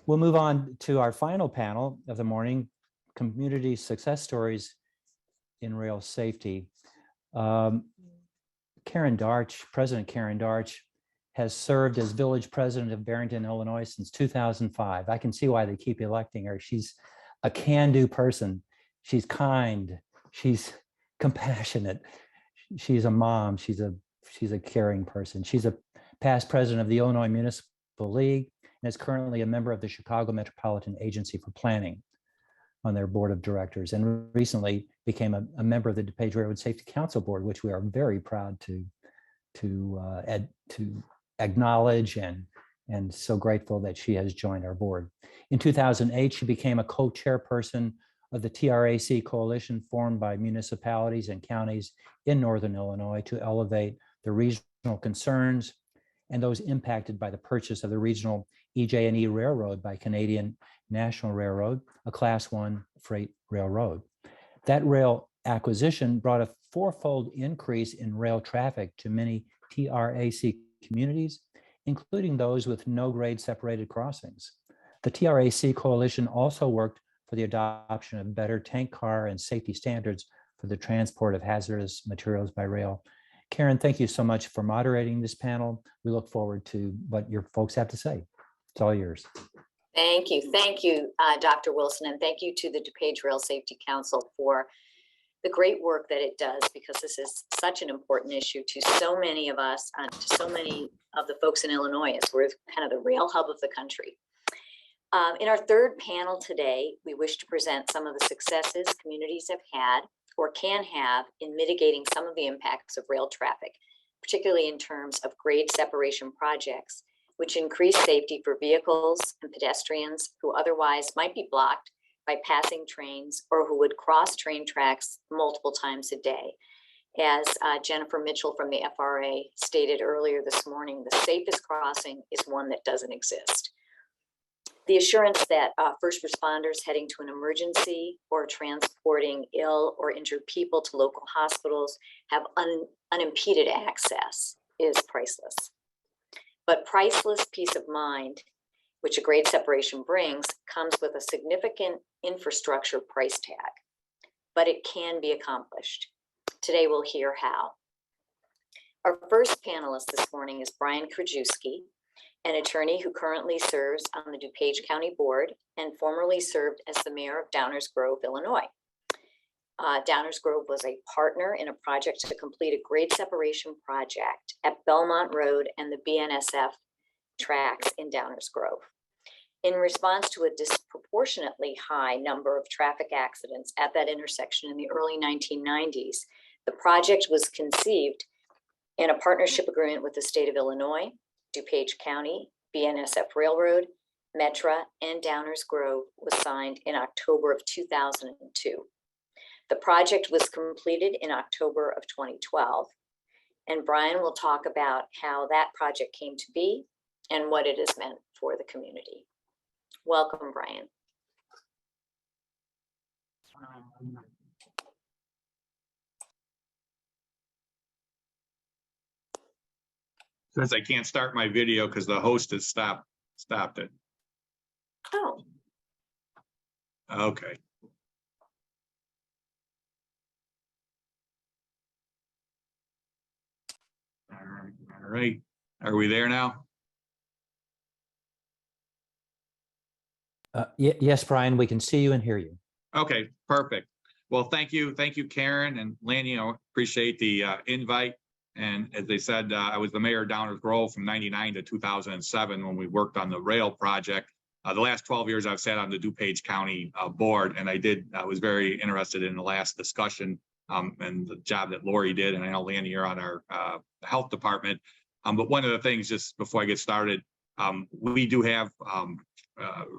We'll move on to our final panel of the morning, community success stories in rail safety. President Karen Darch, has served as village president of Barrington, Illinois since 2005. I can see why they keep electing her. She's a can-do person. She's kind. She's compassionate. She's a mom. She's a caring person. She's a past president of the Illinois Municipal League and is currently a member of the Chicago Metropolitan Agency for Planning on their board of directors, and recently became a member of the DuPage Railroad Safety Council Board, which we are very proud to acknowledge and so grateful that she has joined our board. In 2008, she became a co-chairperson of the DRSC coalition formed by municipalities and counties in Northern Illinois to elevate the regional concerns and those impacted by the purchase of the regional EJ&E Railroad by Canadian National Railroad, a Class I freight railroad. That rail acquisition brought a fourfold increase in rail traffic to many DRSC communities, including those with no grade separated crossings. The DRSC coalition also worked for the adoption of better tank car and safety standards for the transport of hazardous materials by rail. Karen, thank you so much for moderating this panel. We look forward to what your folks have to say. It's all yours. Thank you, Dr. Wilson, and thank you to the DuPage Rail Safety Council for the great work that it does, because this is such an important issue to so many of us, to so many of the folks in Illinois, as we're kind of the rail hub of the country. In our third panel today, we wish to present some of the successes communities have had or can have in mitigating some of the impacts of rail traffic, particularly in terms of grade separation projects, which increase safety for vehicles and pedestrians who otherwise might be blocked by passing trains or who would cross train tracks multiple times a day. As Jennifer Mitchell from the FRA stated earlier this morning, the safest crossing is one that doesn't exist. The assurance that first responders heading to an emergency or transporting ill or injured people to local hospitals have unimpeded access is priceless. But priceless peace of mind, which a grade separation brings, comes with a significant infrastructure price tag, but it can be accomplished. Today we'll hear how. Our first panelist this morning is Brian Krajewski, an attorney who currently serves on the DuPage County Board and formerly served as the mayor of Downers Grove, Illinois. Downers Grove was a partner in a project to complete a grade separation project at Belmont Road and the BNSF tracks in Downers Grove. In response to a disproportionately high number of traffic accidents at that intersection in the early 1990s, the project was conceived in a partnership agreement with the state of Illinois, DuPage County, BNSF Railroad, Metra, and Downers Grove was signed in October of 2002. The project was completed in October of 2012, and Brian will talk about how that project came to be and what it has meant for the community. Welcome, Brian. Says I can't start my video because the host has stopped it. Oh. Okay. All right. Are we there now? Yes, Brian, we can see you and hear you. Okay, perfect. Well, thank you, Karen and Lanny. I appreciate the invite. And as they said, I was the mayor of Downers Grove from '99 to 2007 when we worked on the rail project. The last 12 years I've sat on the DuPage County board, and I was very interested in the last discussion and the job that Lori did. And I know, Lanny, you're on our health department. But one of the things, just before I get started, we do have,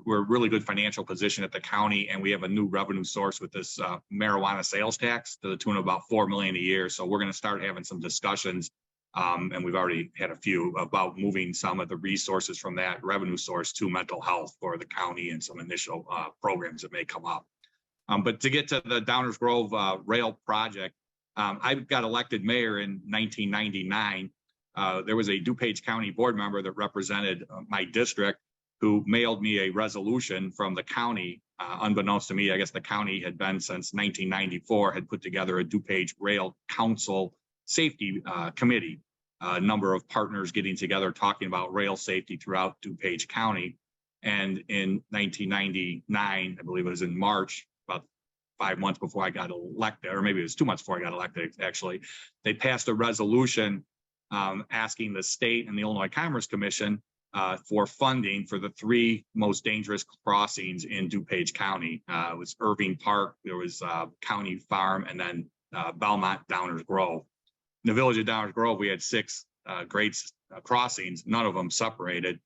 we're a really good financial position at the county, and we have a new revenue source with this marijuana sales tax to the tune of about $4 million a year. So we're going to start having some discussions, and we've already had a few, about moving some of the resources from that revenue source to mental health for the county and some initial programs that may come up. But to get to the Downers Grove rail project, I got elected mayor in 1999. There was a DuPage County board member that represented my district, who mailed me a resolution from the county. Unbeknownst to me, I guess the county had been since 1994, had put together a DuPage Rail Council Safety Committee, a number of partners getting together talking about rail safety throughout DuPage County. And in 1999, I believe it was in March, about 5 months before I got elected, or maybe it was 2 months before I got elected, actually, they passed a resolution asking the state and the Illinois Commerce Commission for funding for the 3 most dangerous crossings in DuPage County. It was Irving Park, there was County Farm, and then Belmont, Downers Grove. In the village of Downers Grove, we had 6 grade crossings, none of them separated.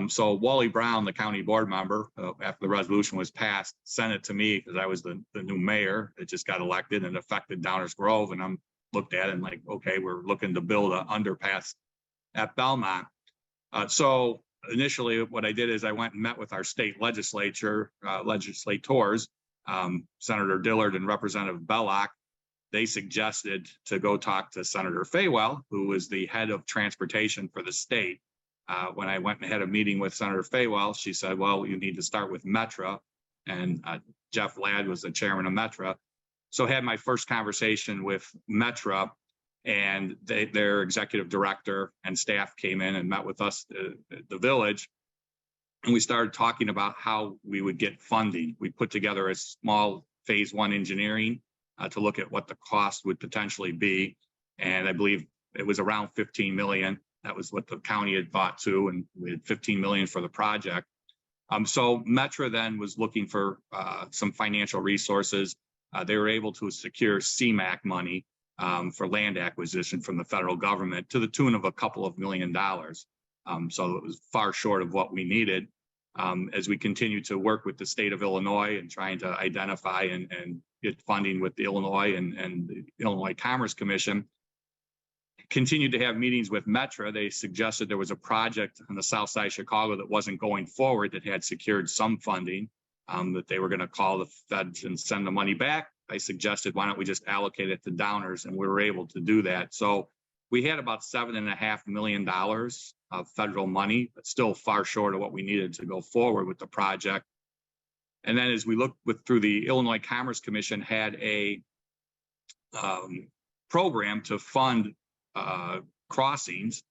So Wally Brown, the county board member, after the resolution was passed, sent it to me because I was the new mayor. It just got elected and affected Downers Grove. And I'm looked at it and like, okay, we're looking to build an underpass at Belmont. So initially what I did is I went and met with our state legislators, Senator Dillard and Representative Belloc. They suggested to go talk to Senator Faywell, who was the head of transportation for the state. When I went and had a meeting with Senator Faywell, she said, well, you need to start with Metra. And Jeff Ladd was the chairman of Metra. So I had my first conversation with Metra, and their executive director and staff came in and met with us at the village. And we started talking about how we would get funding. We put together a small phase 1 engineering to look at what the cost would potentially be. And I believe it was around 15 million. That was what the county had thought too. And we had 15 million for the project. So Metra then was looking for some financial resources. They were able to secure CMAP money for land acquisition from the federal government to the tune of a couple of $1 million. So it was far short of what we needed. As we continue to work with the state of Illinois and trying to identify and get funding with the Illinois and the Illinois Commerce Commission, continued to have meetings with Metra. They suggested there was a project on the south side of Chicago that wasn't going forward that had secured some funding, that they were going to call the feds and send the money back. I suggested, why don't we just allocate it to Downers? And we were able to do that. So we had about $7.5 million of federal money, but still far short of what we needed to go forward with the project. And then as we looked through the Illinois Commerce Commission had a program to fund crossings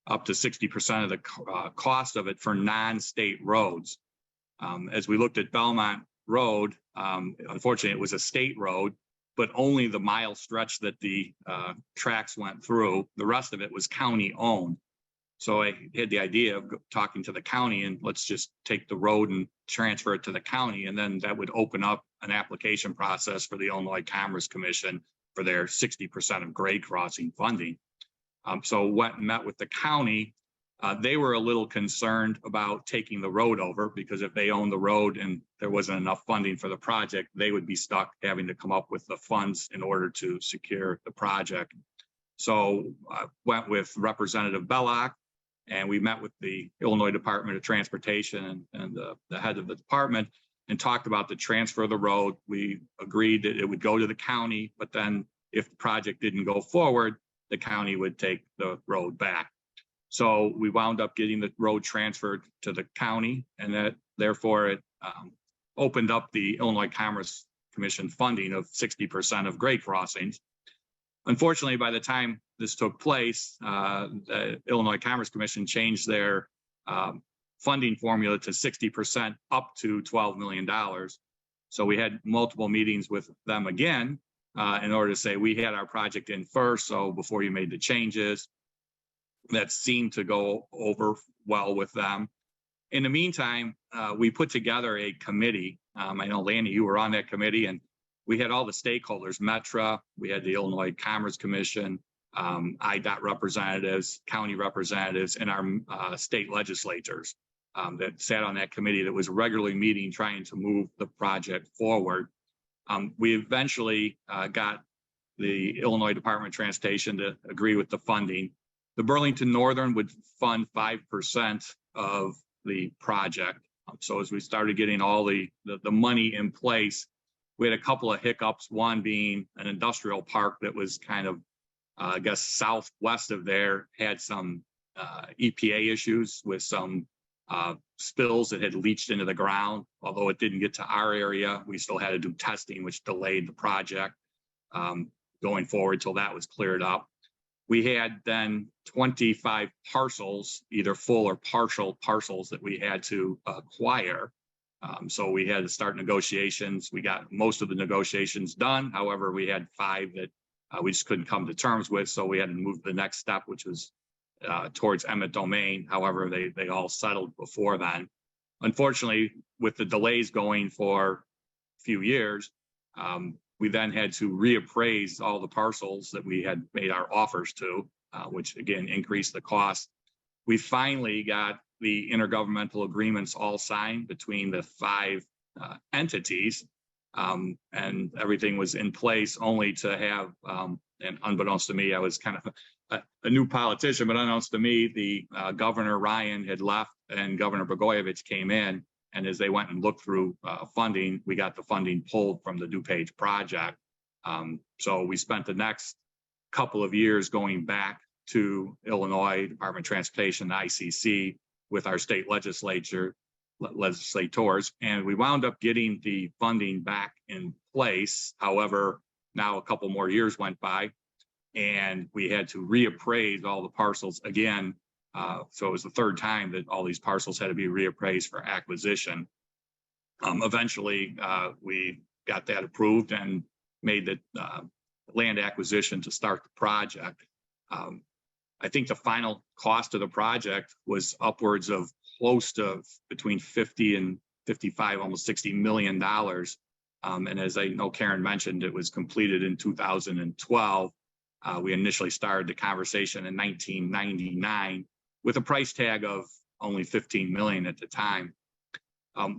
up to 60% of the cost of it for non-state roads. As we looked at Belmont Road, unfortunately, it was a state road, but only the mile stretch that the tracks went through. The rest of it was county owned. So I had the idea of talking to the county and let's just take the road and transfer it to the county. And then that would open up an application process for the Illinois Commerce Commission for their 60% of grade crossing funding. So went and met with the county. They were a little concerned about taking the road over because if they owned the road and there wasn't enough funding for the project, they would be stuck having to come up with the funds in order to secure the project. So I went with Representative Belloc and we met with the Illinois Department of Transportation and the head of the department and talked about the transfer of the road. We agreed that it would go to the county, but then if the project didn't go forward, the county would take the road back. So we wound up getting the road transferred to the county, and that therefore it opened up the Illinois Commerce Commission funding of 60% of grade crossings. Unfortunately, by the time this took place, the Illinois Commerce Commission changed their funding formula to 60% up to $12 million. So we had multiple meetings with them again in order to say we had our project in first. So before you made the changes, that seemed to go over well with them. In the meantime, we put together a committee. I know, Lanny, you were on that committee, and we had all the stakeholders, Metra, we had the Illinois Commerce Commission, IDOT representatives, county representatives, and our state legislators that sat on that committee that was regularly meeting, trying to move the project forward. We eventually got the Illinois Department of Transportation to agree with the funding. The Burlington Northern would fund 5% of the project. So as we started getting all the money in place, we had a couple of hiccups, one being an industrial park that was kind of, I guess, southwest of there, had some EPA issues with some spills that had leached into the ground. Although it didn't get to our area, we still had to do testing, which delayed the project going forward till that was cleared up. We had then 25 parcels, either full or partial parcels, that we had to acquire. So we had to start negotiations. We got most of the negotiations done. However, we had 5 that we just couldn't come to terms with. So we had to move to the next step, which was towards eminent domain. However, they all settled before then. Unfortunately, with the delays going for a few years, we then had to reappraise all the parcels that we had made our offers to, which again increased the cost. We finally got the intergovernmental agreements all signed between the 5 entities, and everything was in place, only to have, and unbeknownst to me, I was kind of a new politician, but unbeknownst to me, the Governor Ryan had left and Governor Blagojevich came in. And as they went and looked through funding, we got the funding pulled from the DuPage project. So we spent the next couple of years going back to Illinois Department of Transportation, the ICC, with our state legislators, and we wound up getting the funding back in place. However, now a couple more years went by, and we had to reappraise all the parcels again. So it was the 3rd time that all these parcels had to be reappraised for acquisition. Eventually, we got that approved and made the land acquisition to start the project. I think the final cost of the project was upwards of close to between 50 and 55, almost $60 million. And as I know Karen mentioned, it was completed in 2012. We initially started the conversation in 1999. With a price tag of only $15 million at the time.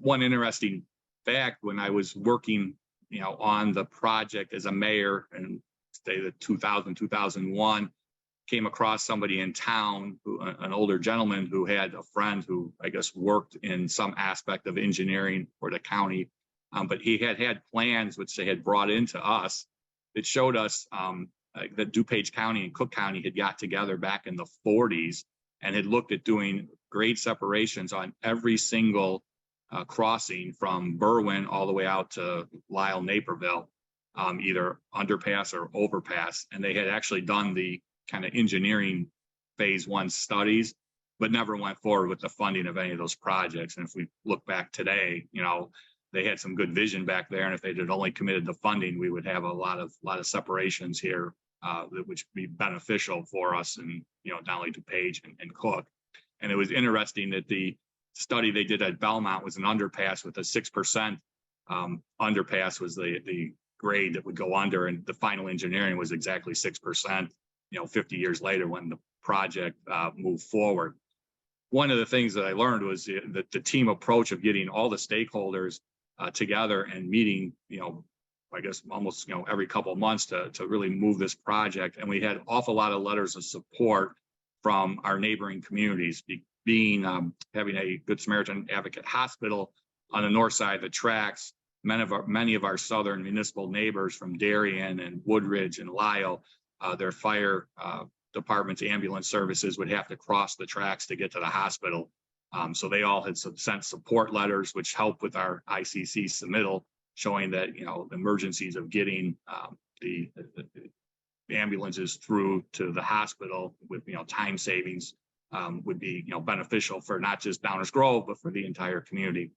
One interesting fact, when I was working, on the project as a mayor in say the 2000, 2001, came across somebody in town, an older gentleman who had a friend who I guess worked in some aspect of engineering for the county, but he had plans which they had brought into us that showed us that DuPage County and Cook County had got together back in the 40s. And had looked at doing grade separations on every single crossing from Berwyn all the way out to Lisle, Naperville, either underpass or overpass. And they had actually done the kind of engineering phase 1 studies, but never went forward with the funding of any of those projects. And if we look back today, they had some good vision back there. And if they had only committed the funding, we would have a lot of separations here, which would be beneficial for us and, not only DuPage and Cook. And it was interesting that the study they did at Belmont was an underpass with a 6% underpass was the grade that would go under, and the final engineering was exactly 6%, 50 years later when the project moved forward. One of the things that I learned was that the team approach of getting all the stakeholders together and meeting, I guess almost every couple of months to really move this project. And we had an awful lot of letters of support from our neighboring communities, being having a Good Samaritan Advocate Hospital on the north side of the tracks. Many of our southern municipal neighbors from Darien and Woodridge and Lisle, their fire departments, ambulance services would have to cross the tracks to get to the hospital. So they all had sent support letters, which helped with our ICC submittal, showing that, the emergencies of getting the ambulances through to the hospital with, time savings would be, beneficial for not just Downers Grove, but for the entire community.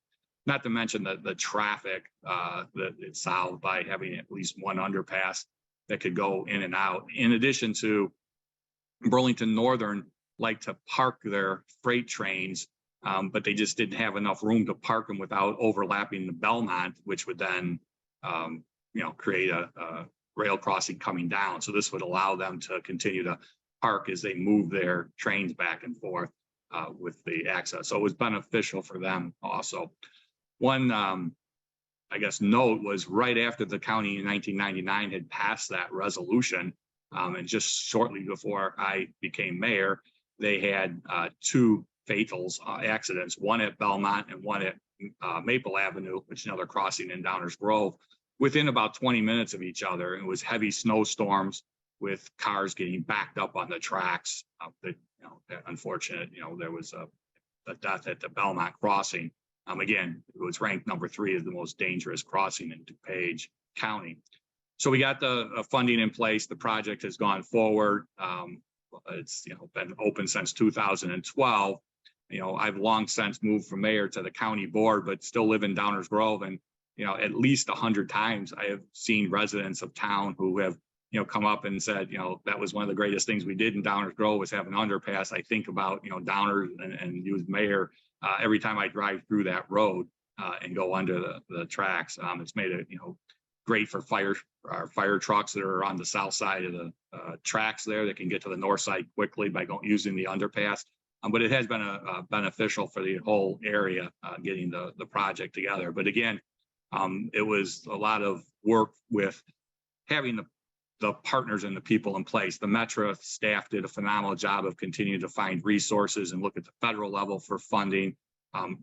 Not to mention the traffic that it's solved by having at least one underpass that could go in and out. In addition to Burlington Northern like to park their freight trains, but they just didn't have enough room to park them without overlapping the Belmont, which would then, create a rail crossing coming down. So this would allow them to continue to park as they move their trains back and forth with the access. So it was beneficial for them also. One, note was right after the county in 1999 had passed that resolution, and just shortly before I became mayor, they had 2 fatals accidents, one at Belmont and one at Maple Avenue, which is another crossing in Downers Grove, within about 20 minutes of each other. It was heavy snowstorms with cars getting backed up on the tracks. Unfortunate, there was death at the Belmont crossing. Again, it was ranked number 3 as the most dangerous crossing in DuPage County. So we got the funding in place. The project has gone forward. It's been open since 2012. I've long since moved from mayor to the county board, but still live in Downers Grove. And at least 100 times I have seen residents of town who have come up and said, that was one of the greatest things we did in Downers Grove was have an underpass. I think about Downers and you as mayor every time I drive through that road and go under the tracks. It's made it great for fire trucks that are on the south side of the tracks there that can get to the north side quickly by using the underpass. But it has been beneficial for the whole area getting the project together. But again, it was a lot of work with having the partners and the people in place. The Metro staff did a phenomenal job of continuing to find resources and look at the federal level for funding.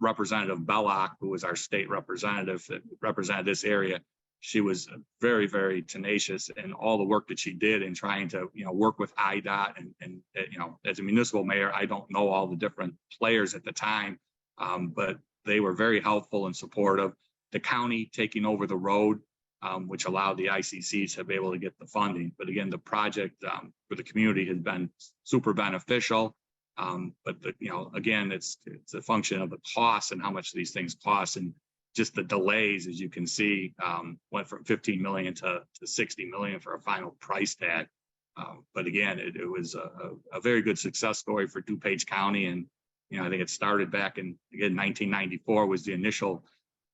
Representative Belloc, who was our state representative that represented this area, she was very, very tenacious in all the work that she did in trying to, work with IDOT and as a municipal mayor, I don't know all the different players at the time, but they were very helpful and supportive. The county taking over the road, which allowed the ICC to be able to get the funding. But again, the project for the community has been super beneficial. But again, it's a function of the cost and how much these things cost, and just the delays, as you can see, went from 15 million to 60 million for a final price tag. But again, it was a very good success story for DuPage County, and I think it started back in 1994 was the initial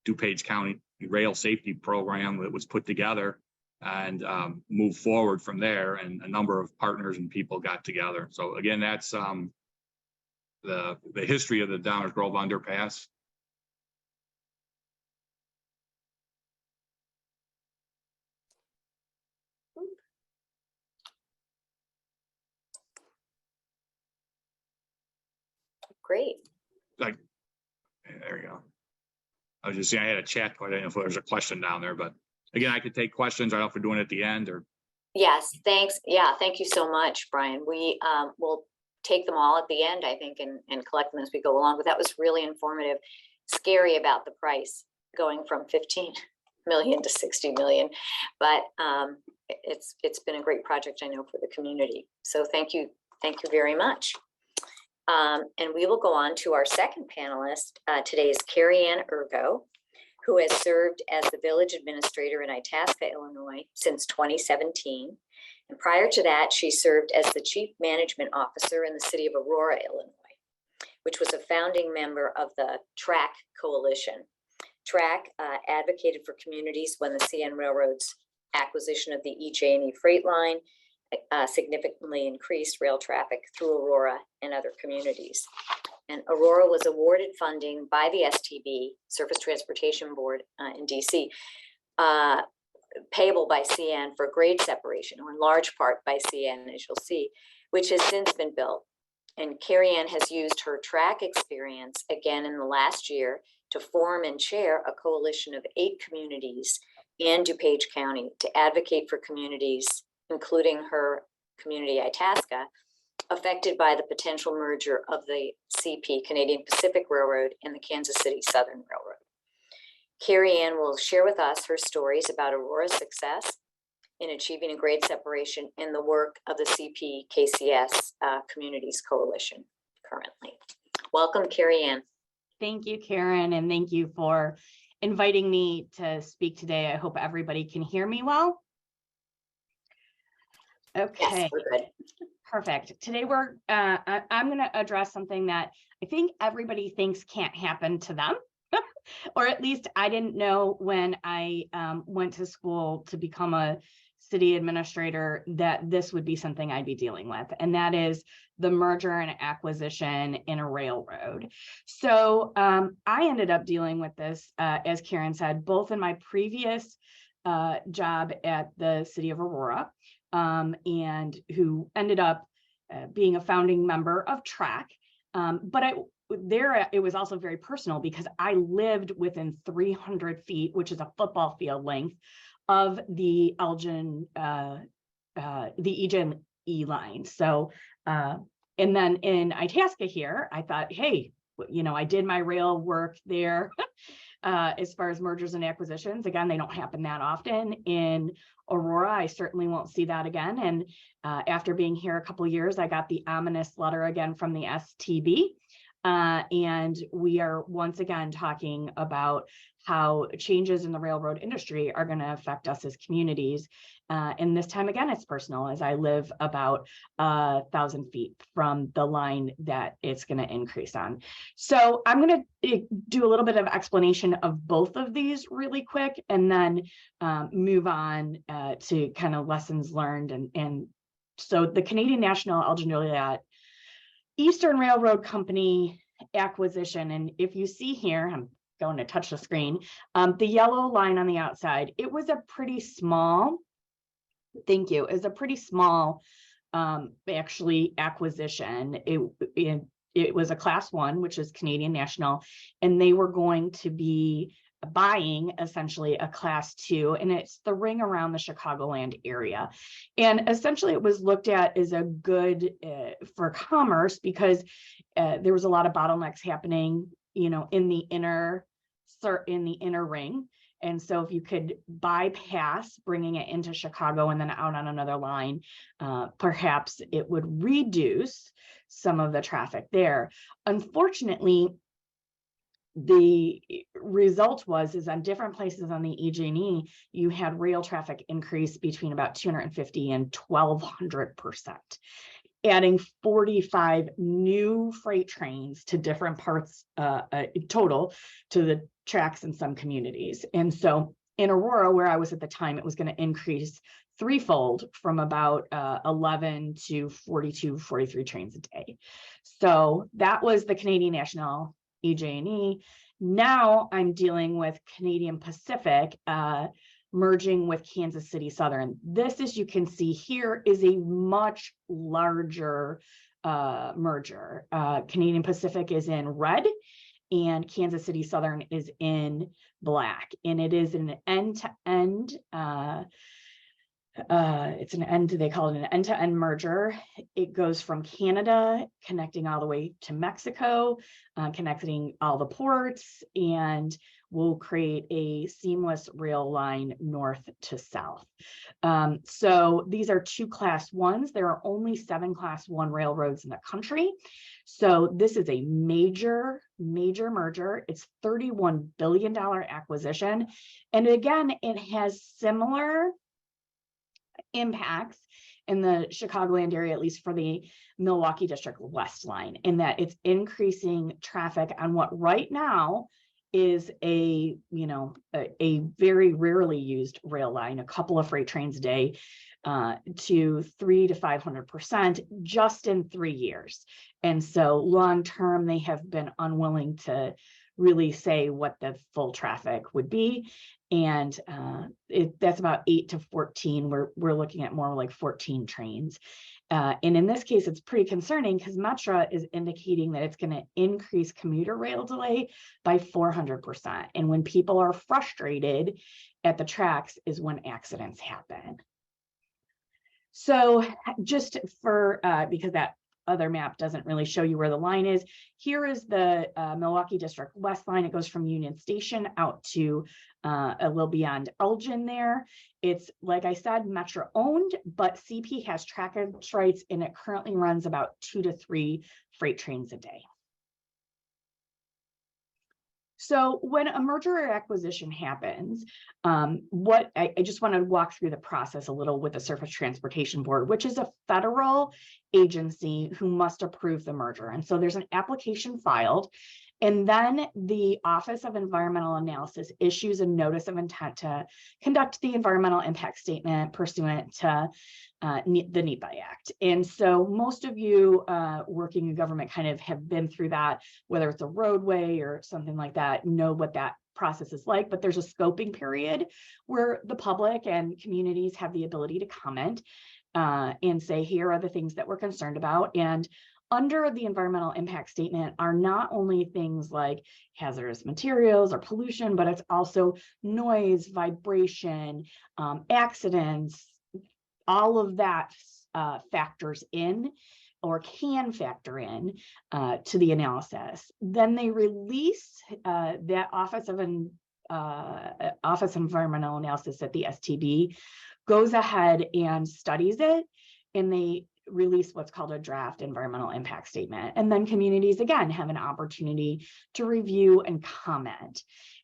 DuPage County rail safety program that was put together, and moved forward from there, and a number of partners and people got together. So again, that's the history of the Downers Grove Underpass. Great. There you go. I was just saying I had a chat. I didn't know if there was a question down there, but again, I could take questions. I don't know if we're doing it at the end or. Yes, thanks. Yeah, thank you so much, Brian. We will take them all at the end, I think, and collect them as we go along. But that was really informative. Scary about the price going from 15 million to 60 million, but it's been a great project, I know, for the community. So thank you very much. And we will go on to our second panelist. Today is Carie Ergo, who has served as the village administrator in Itasca, Illinois since 2017. And prior to that, she served as the chief management officer in the city of Aurora, Illinois, which was a founding member of the TRAC coalition. TRAC advocated for communities when the CN Railroad's acquisition of the EJ&E freight line significantly increased rail traffic through Aurora and other communities. And Aurora was awarded funding by the STB, Surface Transportation Board in DC, payable by CN for grade separation, or in large part by CN, as you'll see, which has since been built. And Carie has used her TRAC experience again in the last year to form and chair a coalition of 8 communities in DuPage County to advocate for communities, including her community Itasca, affected by the potential merger of the CP, Canadian Pacific Railroad, and the Kansas City Southern Railroad. Carie will share with us her stories about Aurora's success in achieving a grade separation in the work of the CP KCS Communities Coalition currently. Welcome, Carie. Thank you, Karen, and thank you for inviting me to speak today. I hope everybody can hear me well. Okay. Yes, we're good. Perfect. Today I'm going to address something that I think everybody thinks can't happen to them, or at least I didn't know when I went to school to become a city administrator that this would be something I'd be dealing with, and that is the merger and acquisition in a railroad. So I ended up dealing with this, as Karen said, both in my previous job at the city of Aurora, and who ended up being a founding member of TRAC. But it was also very personal because I lived within 300 feet, which is a football field length, of the EJ&E line. So, and then in Itasca here, I thought, hey, you know, I did my rail work there. As far as mergers and acquisitions, again, they don't happen that often. In Aurora, I certainly won't see that again. And after being here a couple of years, I got the ominous letter again from the STB. And we are once again talking about how changes in the railroad industry are going to affect us as communities. And this time again, it's personal, as I live about 1,000 feet from the line that it's going to increase on. So I'm going to do a little bit of explanation of both of these really quick, and then move on to kind of lessons learned. And so the Canadian National Elgin Joliet Eastern Railroad Company acquisition, and if you see here, I'm going to touch the screen, the yellow line on the outside, it was a pretty small, thank you, is a pretty small actually acquisition. It was a class 1, which is Canadian National, and they were going to be buying essentially a class 2, and it's the ring around the Chicagoland area. And essentially it was looked at as a good for commerce, because there was a lot of bottlenecks happening, you know, in the inner ring. And so if you could bypass bringing it into Chicago and then out on another line, perhaps it would reduce some of the traffic there. Unfortunately, the result is on different places on the EJ&E, you had rail traffic increase between about 250 and 1,200%, adding 45 new freight trains to different parts total to the tracks in some communities. And so in Aurora, where I was at the time, it was going to increase threefold from about 11 to 42, 43 trains a day. So that was the Canadian National EJ&E. Now I'm dealing with Canadian Pacific merging with Kansas City Southern. This, as you can see here, is a much larger merger. Canadian Pacific is in red and Kansas City Southern is in black, and it is an end-to-end they call it an end-to-end merger. It goes from Canada, connecting all the way to Mexico, connecting all the ports, and will create a seamless rail line north to south. So these are 2 class 1s. There are only 7 class 1 railroads in the country. So this is a major merger. It's $31 billion acquisition. And again, it has similar impacts in the Chicagoland area, at least for the Milwaukee District West line, in that it's increasing traffic on what right now is a very rarely used rail line, a couple of freight trains a day, to 300 to 500% just in 3 years. And so long term, they have been unwilling to really say what the full traffic would be. And that's about 8 to 14. We're looking at more like 14 trains. And in this case, it's pretty concerning because Metra is indicating that it's going to increase commuter rail delay by 400%. And when people are frustrated at the tracks is when accidents happen. So just for, because that other map doesn't really show you where the line is, here is the Milwaukee District West line. It goes from Union Station out to a little beyond Elgin there. It's, like I said, Metra owned, but CP has trackage rights, and it currently runs about 2 to 3 freight trains a day. So when a merger or acquisition happens, what I just want to walk through the process a little with the Surface Transportation Board, which is a federal agency who must approve the merger. And so there's an application filed, and then the Office of Environmental Analysis issues a notice of intent to conduct the environmental impact statement pursuant to the NEPA Act. And so most of you working in government kind of have been through that, whether it's a roadway or something like that, know what that process is like. But there's a scoping period where the public and communities have the ability to comment and say, here are the things that we're concerned about. And under the environmental impact statement are not only things like hazardous materials or pollution, but it's also noise, vibration, accidents, all of that factors in or can factor in to the analysis. Then they release that Office of Environmental Analysis at the STB goes ahead and studies it, and they release what's called a draft environmental impact statement. And then communities, again, have an opportunity to review and comment.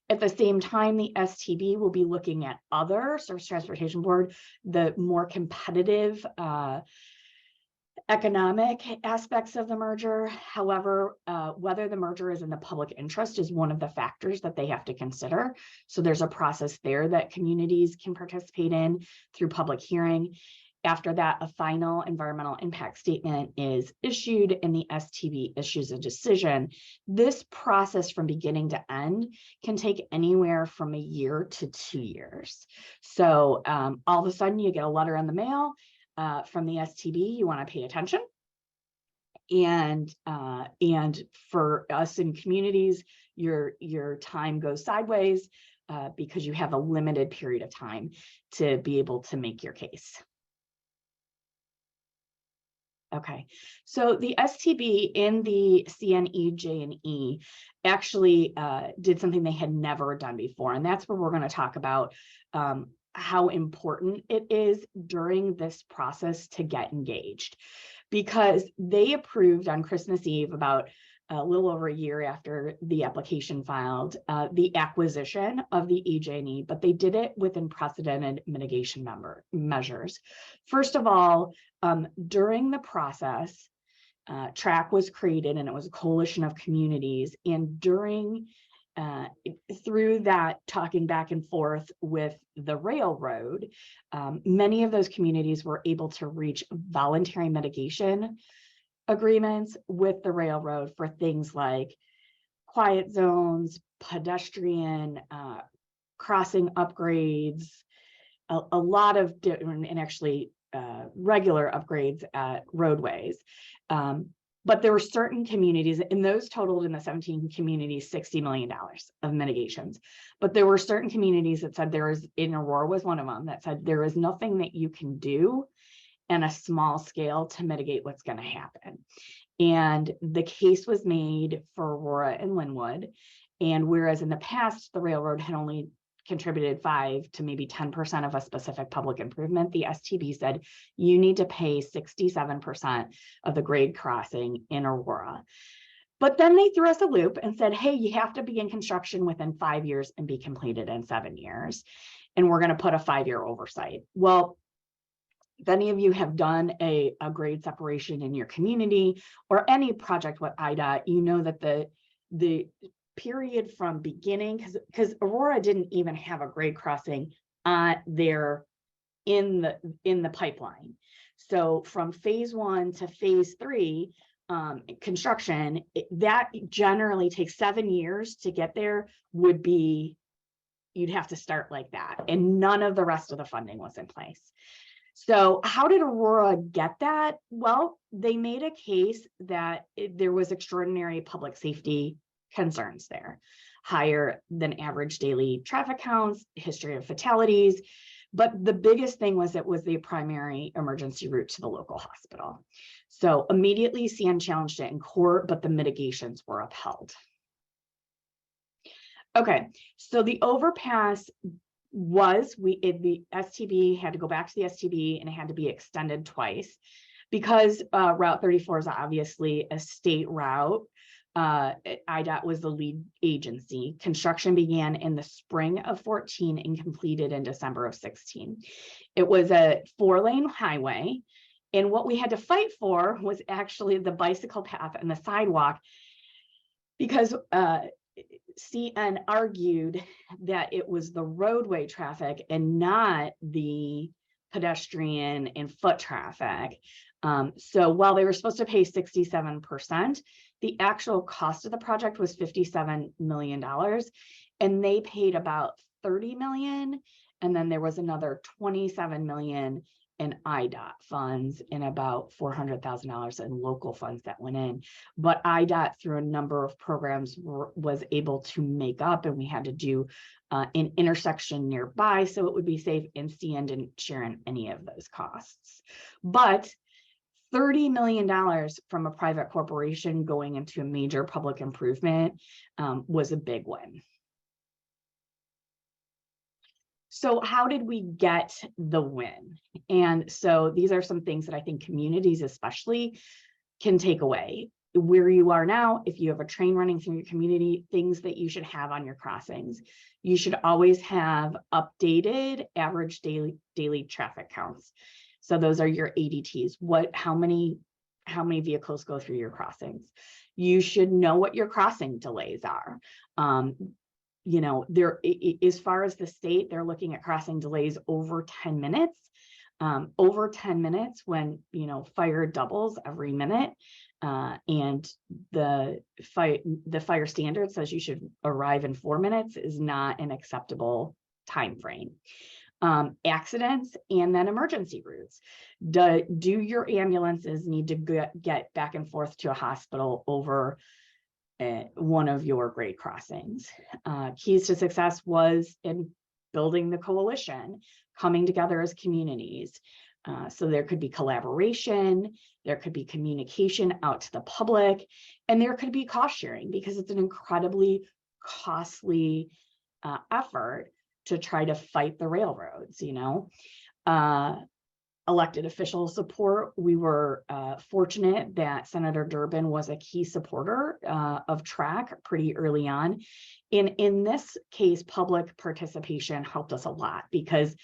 At the same time, the STB will be looking at other Surface Transportation Board, the more competitive economic aspects of the merger. However, whether the merger is in the public interest is one of the factors that they have to consider. So there's a process there that communities can participate in through public hearing. After that, a final environmental impact statement is issued and the STB issues a decision. This process from beginning to end can take anywhere from a year to 2 years. So all of a sudden you get a letter in the mail from the STB, you want to pay attention. And for us in communities, your time goes sideways because you have a limited period of time to be able to make your case. Okay, so the STB in the CNE, J, and E actually did something they had never done before, and that's where we're going to talk about how important it is during this process to get engaged, because they approved on Christmas Eve, about a little over a year after the application filed, the acquisition of the EJ&E, but they did it with unprecedented mitigation measures. First of all, during the process, TRAC was created, and it was a coalition of communities. And during through that talking back and forth with the railroad, many of those communities were able to reach voluntary mitigation agreements with the railroad for things like quiet zones, pedestrian crossing upgrades, a lot of different, and actually regular upgrades at roadways. But there were certain communities, and those totaled in the 17 communities $60 million of mitigations. But there were certain communities that said in Aurora was one of them, that said there is nothing that you can do on a small scale to mitigate what's going to happen. And the case was made for Aurora and Linwood. And whereas in the past, the railroad had only contributed 5 to maybe 10% of a specific public improvement, the STB said you need to pay 67% of the grade crossing in Aurora. But then they threw us a loop and said, hey, you have to begin construction within 5 years and be completed in 7 years. And we're going to put a 5-year oversight. Well, if any of you have done a grade separation in your community or any project with IDOT, you know that the period from beginning, because Aurora didn't even have a grade crossing there in the pipeline. So from phase 1 to phase 3 construction, that generally takes 7 years to get there. You'd have to start like that, and none of the rest of the funding was in place. So how did Aurora get that? Well, they made a case that there was extraordinary public safety concerns there, higher than average daily traffic counts, history of fatalities. But the biggest thing was it was the primary emergency route to the local hospital. So immediately CN challenged it in court, but the mitigations were upheld. Okay, so the overpass the STB had to go back to the STB, and it had to be extended twice because Route 34 is obviously a state route. IDOT was the lead agency. Construction began in the spring of 14 and completed in December of 16. It was a 4-lane highway, and what we had to fight for was actually the bicycle path and the sidewalk, because CN argued that it was the roadway traffic and not the pedestrian and foot traffic. So while they were supposed to pay 67%, the actual cost of the project was $57 million, and they paid about $30 million. And then there was another $27 million in IDOT funds and about $400,000 in local funds that went in. But IDOT, through a number of programs, was able to make up, and we had to do an intersection nearby so it would be safe, and CN didn't share in any of those costs. But $30 million from a private corporation going into a major public improvement was a big win. So how did we get the win? And so these are some things that I think communities especially can take away. Where you are now, if you have a train running through your community, things that you should have on your crossings. You should always have updated average daily traffic counts. So those are your ADTs. How many vehicles go through your crossings? You should know what your crossing delays are. You know, as far as the state, they're looking at crossing delays over 10 minutes. Over 10 minutes when, you know, fire doubles every minute. And the fire standard says you should arrive in 4 minutes is not an acceptable time frame. Accidents and then emergency routes. Do your ambulances need to get back and forth to a hospital over one of your grade crossings? Keys to success was in building the coalition, coming together as communities. So there could be collaboration, there could be communication out to the public, and there could be cost sharing because it's an incredibly costly effort to try to fight the railroads, you know. Elected official support. We were fortunate that Senator Durbin was a key supporter of track pretty early on. In this case, public participation helped us a lot because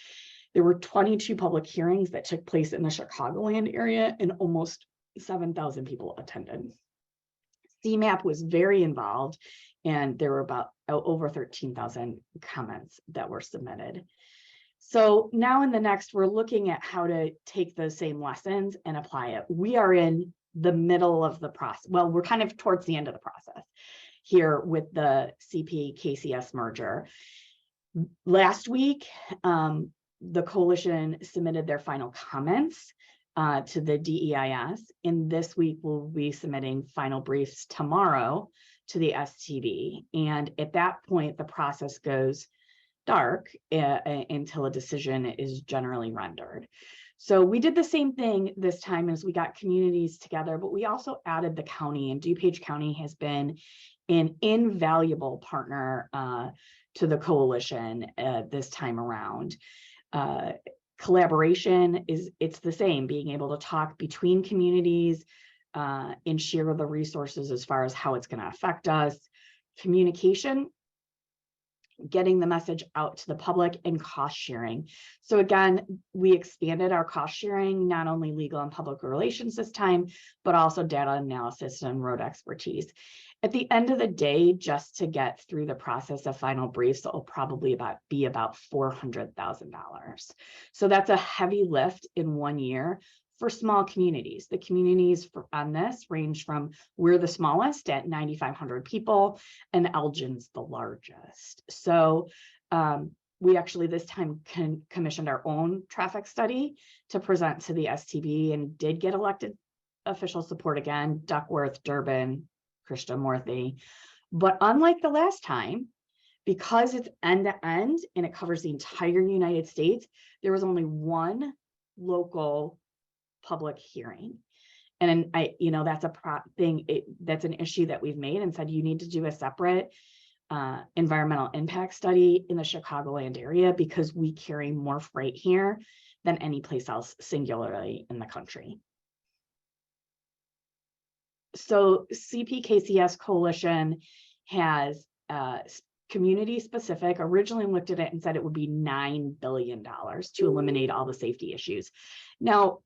there were 22 public hearings that took place in the Chicagoland area and almost 7,000 people attended. CMAP was very involved and there were about over 13,000 comments that were submitted. So now in the next, we're looking at how to take those same lessons and apply it. We are in the middle of the process. Well, we're kind of towards the end of the process here with the CP-KCS merger. Last week, the coalition submitted their final comments to the DEIS. And this week, we'll be submitting final briefs tomorrow to the STB. And at that point, the process goes dark until a decision is generally rendered. So we did the same thing this time as we got communities together, but we also added the county, and DuPage County has been an invaluable partner to the coalition this time around. Collaboration it's the same, being able to talk between communities and share the resources as far as how it's going to affect us. Communication, getting the message out to the public, and cost sharing. So again, we expanded our cost sharing, not only legal and public relations this time, but also data analysis and road expertise. At the end of the day, just to get through the process of final briefs, it will probably be about $400,000. So that's a heavy lift in 1 year for small communities. The communities on this range from, we're the smallest at 9,500 people, and Elgin's the largest. So we actually this time commissioned our own traffic study to present to the STB and did get elected official support again, Duckworth, Durbin, Krishnamurthy. But unlike the last time, because it's end to end and it covers the entire United States, there was only one local public hearing. And that's a that's an issue that we've made and said you need to do a separate environmental impact study in the Chicagoland area because we carry more freight here than any place else singularly in the country. So CP-KCS Coalition has community specific, originally looked at it and said it would be $9 billion to eliminate all the safety issues. Now,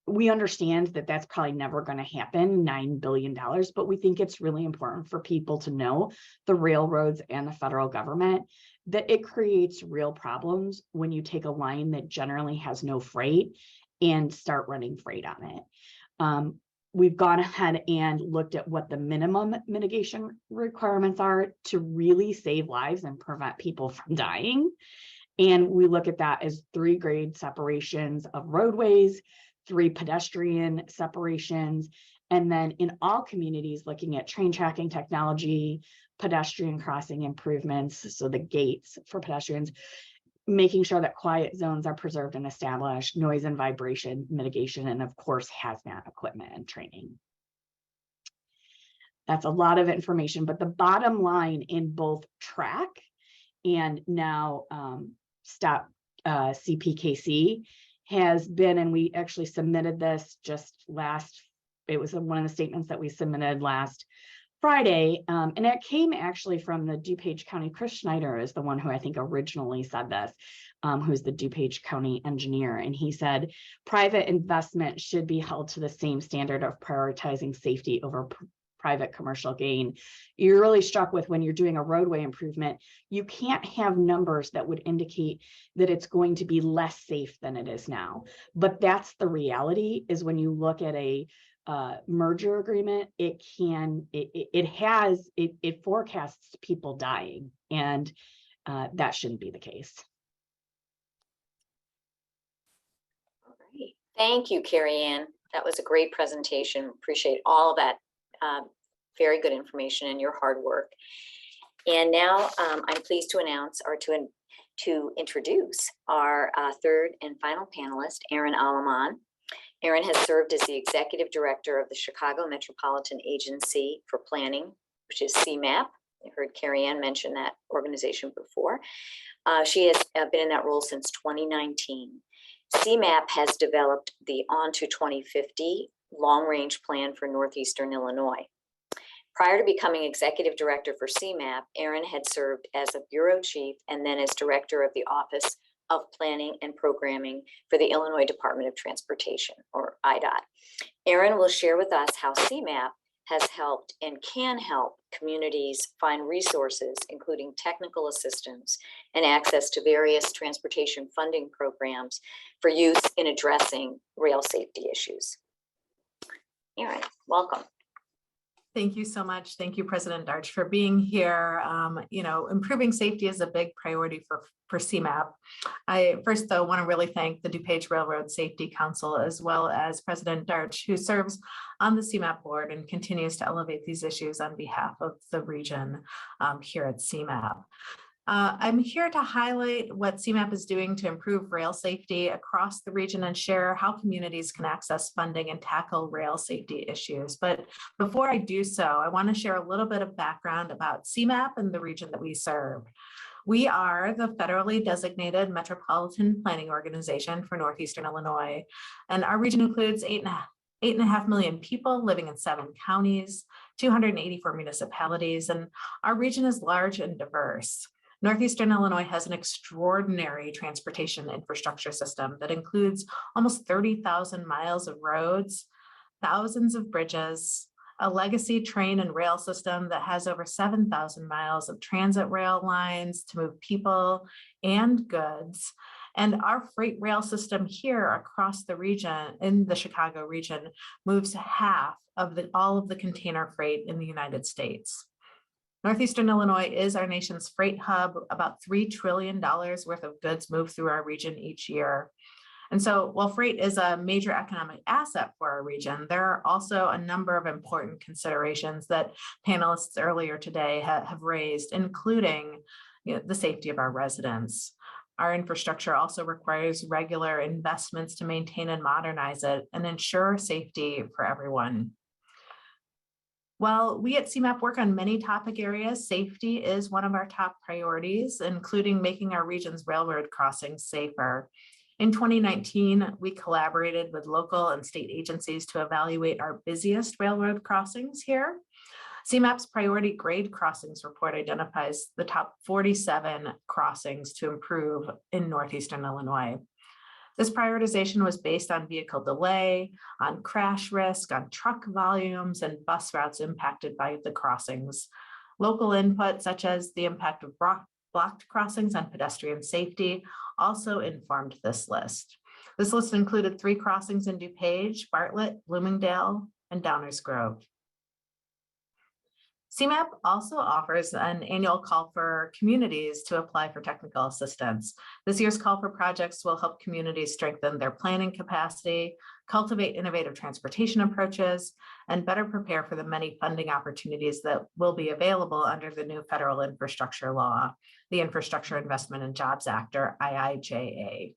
we understand that that's probably never going to happen, $9 billion, but we think it's really important for people to know, the railroads and the federal government, that it creates real problems when you take a line that generally has no freight and start running freight on it. We've gone ahead and looked at what the minimum mitigation requirements are to really save lives and prevent people from dying. And we look at that as 3 grade separations of roadways, 3 pedestrian separations, and then in all communities looking at train tracking technology, pedestrian crossing improvements, so the gates for pedestrians, making sure that quiet zones are preserved and established, noise and vibration mitigation, and of course, hazmat equipment and training. That's a lot of information, but the bottom line in both track and now stop CPKC has been, and we actually submitted this just last, it was one of the statements that we submitted last Friday, and it came actually from the DuPage County. Chris Schneider is the one who I think originally said this, who's the DuPage County engineer. And he said, private investment should be held to the same standard of prioritizing safety over private commercial gain. You're really struck with when you're doing a roadway improvement, you can't have numbers that would indicate that it's going to be less safe than it is now. But that's the reality, is when you look at a merger agreement, it forecasts people dying, and that shouldn't be the case. All right. Thank you, Carie Ann. That was a great presentation. Appreciate all of that very good information and your hard work. And now I'm pleased to announce or to introduce our third and final panelist, Erin Aleman. Erin has served as the executive director of the Chicago Metropolitan Agency for Planning, which is CMAP. I heard Carie Ann mention that organization before. She has been in that role since 2019. CMAP has developed the On to 2050 long-range plan for Northeastern Illinois. Prior to becoming executive director for CMAP, Erin had served as a bureau chief and then as director of the Office of Planning and Programming for the Illinois Department of Transportation, or IDOT. Erin will share with us how CMAP has helped and can help communities find resources, including technical assistance and access to various transportation funding programs for use in addressing rail safety issues. Erin, welcome. Thank you so much. Thank you, President Darch, for being here. Improving safety is a big priority for CMAP. I first, though, want to really thank the DuPage Railroad Safety Council, as well as President Darch, who serves on the CMAP board and continues to elevate these issues on behalf of the region here at CMAP. I'm here to highlight what CMAP is doing to improve rail safety across the region and share how communities can access funding and tackle rail safety issues. But before I do so, I want to share a little bit of background about CMAP and the region that we serve. We are the federally designated Metropolitan Planning Organization for Northeastern Illinois, and our region includes 8.5 million people living in 7 counties, 284 municipalities, and our region is large and diverse. Northeastern Illinois has an extraordinary transportation infrastructure system that includes almost 30,000 miles of roads, thousands of bridges, a legacy train and rail system that has over 7,000 miles of transit rail lines to move people and goods. And our freight rail system here across the region, in the Chicago region, moves half of all of the container freight in the United States. Northeastern Illinois is our nation's freight hub. About $3 trillion worth of goods move through our region each year. And so while freight is a major economic asset for our region, there are also a number of important considerations that panelists earlier today have raised, including the safety of our residents. Our infrastructure also requires regular investments to maintain and modernize it and ensure safety for everyone. While we at CMAP work on many topic areas, safety is one of our top priorities, including making our region's railroad crossings safer. In 2019, we collaborated with local and state agencies to evaluate our busiest railroad crossings here. CMAP's priority grade crossings report identifies the top 47 crossings to improve in Northeastern Illinois. This prioritization was based on vehicle delay, on crash risk, on truck volumes, and bus routes impacted by the crossings. Local input, such as the impact of blocked crossings on pedestrian safety, also informed this list. This list included 3 crossings in DuPage, Bartlett, Bloomingdale, and Downers Grove. CMAP also offers an annual call for communities to apply for technical assistance. This year's call for projects will help communities strengthen their planning capacity, cultivate innovative transportation approaches, and better prepare for the many funding opportunities that will be available under the new federal infrastructure law, the Infrastructure Investment and Jobs Act, or IIJA.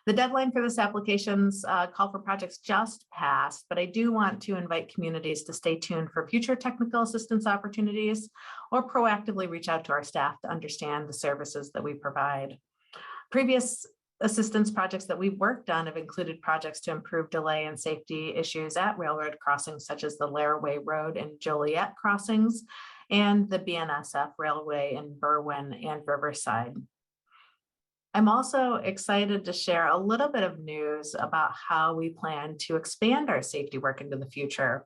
The deadline for this application's call for projects just passed, but I do want to invite communities to stay tuned for future technical assistance opportunities or proactively reach out to our staff to understand the services that we provide. Previous assistance projects that we've worked on have included projects to improve delay and safety issues at railroad crossings, such as the Laraway Road and Joliet crossings, and the BNSF Railway in Berwyn and Riverside. I'm also excited to share a little bit of news about how we plan to expand our safety work into the future.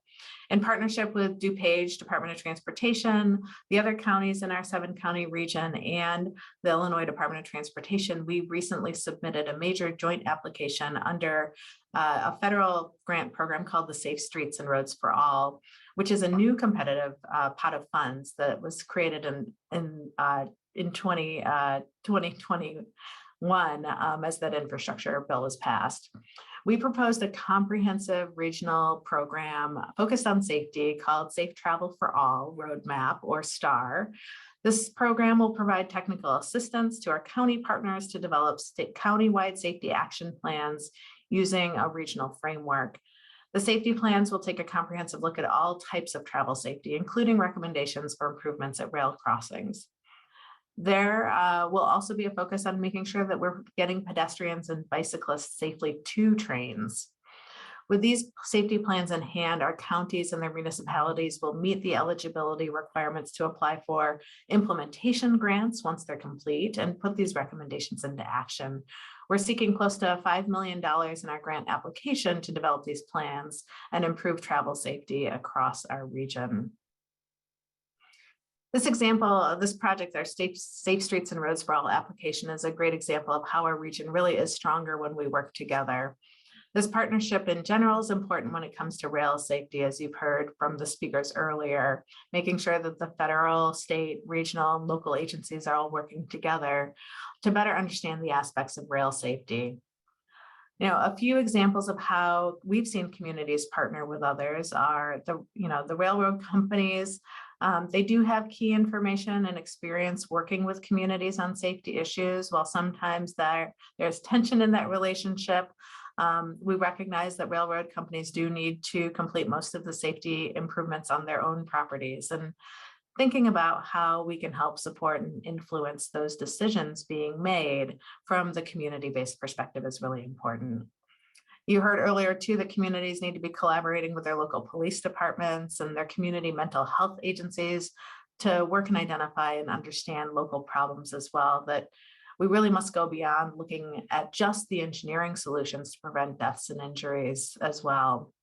In partnership with DuPage, Department of Transportation, the other counties in our 7-county region, and the Illinois Department of Transportation, we recently submitted a major joint application under a federal grant program called the Safe Streets and Roads for All, which is a new competitive pot of funds that was created in 2021 as that infrastructure bill was passed. We proposed a comprehensive regional program focused on safety called Safe Travel for All Roadmap, or STAR. This program will provide technical assistance to our county partners to develop county-wide safety action plans using a regional framework. The safety plans will take a comprehensive look at all types of travel safety, including recommendations for improvements at rail crossings. There will also be a focus on making sure that we're getting pedestrians and bicyclists safely to trains. With these safety plans in hand, our counties and their municipalities will meet the eligibility requirements to apply for implementation grants once they're complete and put these recommendations into action. We're seeking close to $5 million in our grant application to develop these plans and improve travel safety across our region. This example of this project, our Safe Streets and Roads for All application, is a great example of how our region really is stronger when we work together. This partnership in general is important when it comes to rail safety, as you've heard from the speakers earlier, making sure that the federal, state, regional, and local agencies are all working together to better understand the aspects of rail safety. You know, a few examples of how we've seen communities partner with others are the railroad companies. They do have key information and experience working with communities on safety issues. While sometimes there's tension in that relationship, we recognize that railroad companies do need to complete most of the safety improvements on their own properties. And thinking about how we can help support and influence those decisions being made from the community-based perspective is really important. You heard earlier too that communities need to be collaborating with their local police departments and their community mental health agencies to work and identify and understand local problems as well, that we really must go beyond looking at just the engineering solutions to prevent deaths and injuries as well.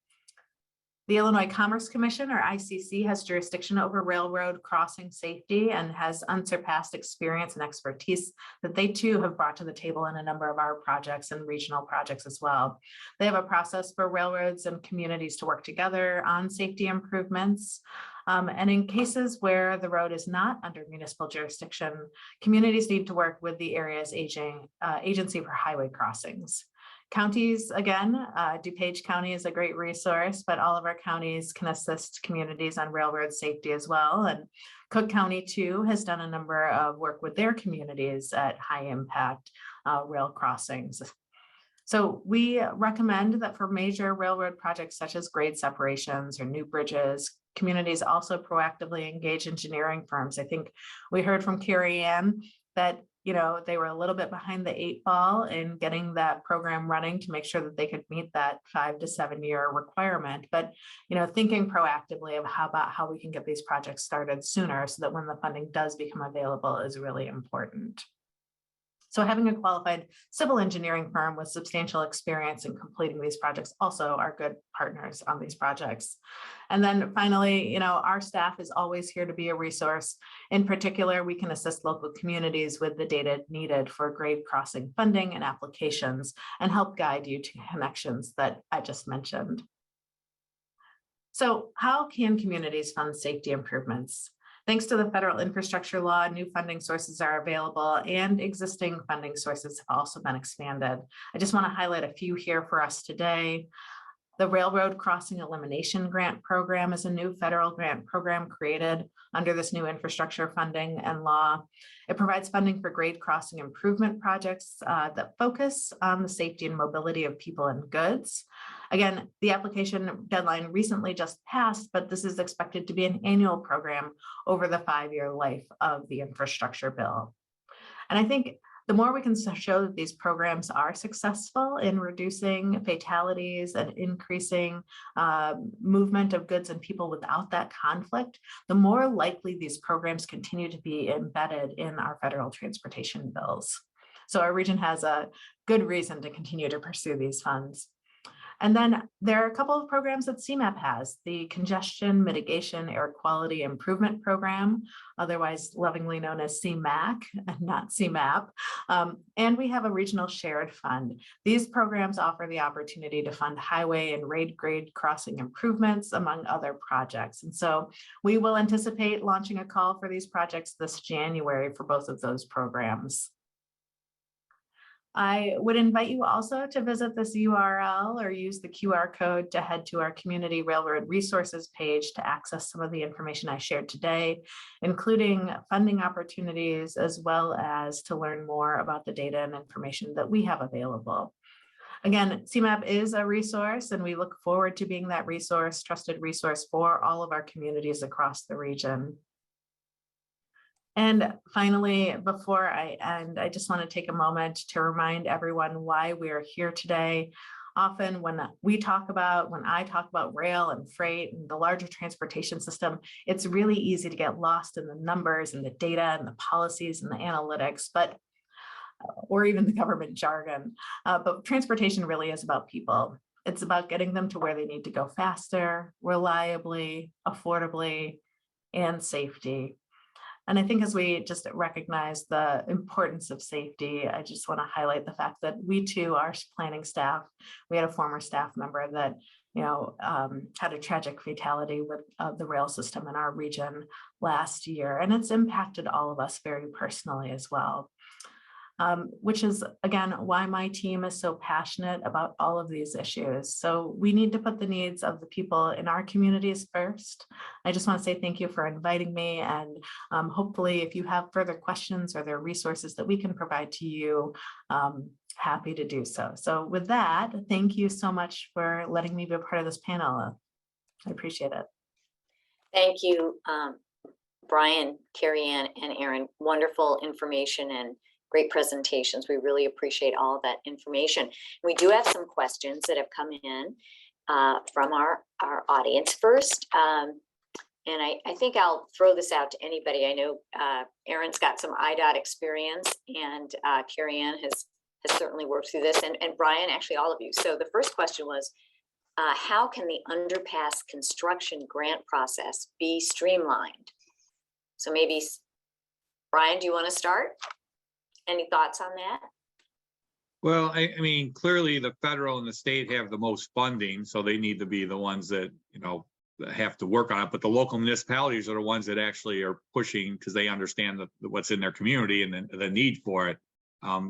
The Illinois Commerce Commission, or ICC, has jurisdiction over railroad crossing safety and has unsurpassed experience and expertise that they too have brought to the table in a number of our projects and regional projects as well. They have a process for railroads and communities to work together on safety improvements. And in cases where the road is not under municipal jurisdiction, communities need to work with the area's agency for highway crossings. Counties, again, DuPage County is a great resource, but all of our counties can assist communities on railroad safety as well. And Cook County too has done a number of work with their communities at high impact rail crossings. So we recommend that for major railroad projects such as grade separations or new bridges, communities also proactively engage engineering firms. I think we heard from Carie that they were a little bit behind the 8 ball in getting that program running to make sure that they could meet that 5 to 7 year requirement. But, thinking proactively of how we can get these projects started sooner so that when the funding does become available is really important. So having a qualified civil engineering firm with substantial experience in completing these projects also are good partners on these projects. And then finally, our staff is always here to be a resource. In particular, we can assist local communities with the data needed for grade crossing funding and applications and help guide you to connections that I just mentioned. So how can communities fund safety improvements? Thanks to the federal infrastructure law, new funding sources are available and existing funding sources have also been expanded. I just want to highlight a few here for us today. The Railroad Crossing Elimination Grant Program is a new federal grant program created under this new infrastructure funding and law. It provides funding for grade crossing improvement projects that focus on the safety and mobility of people and goods. Again, the application deadline recently just passed, but this is expected to be an annual program over the 5-year life of the infrastructure bill. And I think the more we can show that these programs are successful in reducing fatalities and increasing movement of goods and people without that conflict, the more likely these programs continue to be embedded in our federal transportation bills. So our region has a good reason to continue to pursue these funds. And then there are a couple of programs that CMAP has, the Congestion Mitigation Air Quality Improvement Program, otherwise lovingly known as CMAC and not CMAP. And we have a regional shared fund. These programs offer the opportunity to fund highway and grade crossing improvements, among other projects. And so we will anticipate launching a call for these projects this January for both of those programs. I would invite you also to visit this URL or use the QR code to head to our Community Railroad Resources page to access some of the information I shared today, including funding opportunities, as well as to learn more about the data and information that we have available. Again, CMAP is a resource, and we look forward to being that resource, trusted resource for all of our communities across the region. And finally, before I end, I just want to take a moment to remind everyone why we're here today. Often when I talk about rail and freight and the larger transportation system, it's really easy to get lost in the numbers and the data and the policies and the analytics, or even the government jargon. But transportation really is about people. It's about getting them to where they need to go faster, reliably, affordably, and safety. And I think as we just recognize the importance of safety, I just want to highlight the fact that we too, our planning staff, we had a former staff member that had a tragic fatality with the rail system in our region last year, and it's impacted all of us very personally as well. Which is, again, why my team is so passionate about all of these issues. So we need to put the needs of the people in our communities first. I just want to say thank you for inviting me, and hopefully if you have further questions or there are resources that we can provide to you, happy to do so. So with that, thank you so much for letting me be a part of this panel. I appreciate it. Thank you, Brian, Carie, and Erin. Wonderful information and great presentations. We really appreciate all of that information. We do have some questions that have come in from our audience first. And I think I'll throw this out to anybody. I know Erin's got some IDOT experience, and Carie has certainly worked through this, and Brian, actually all of you. So the first question was, how can the underpass construction grant process be streamlined? So maybe, Brian, do you want to start? Any thoughts on that? Well, I mean, clearly the federal and the state have the most funding, so they need to be the ones that, have to work on it. But the local municipalities are the ones that actually are pushing because they understand what's in their community and the need for it.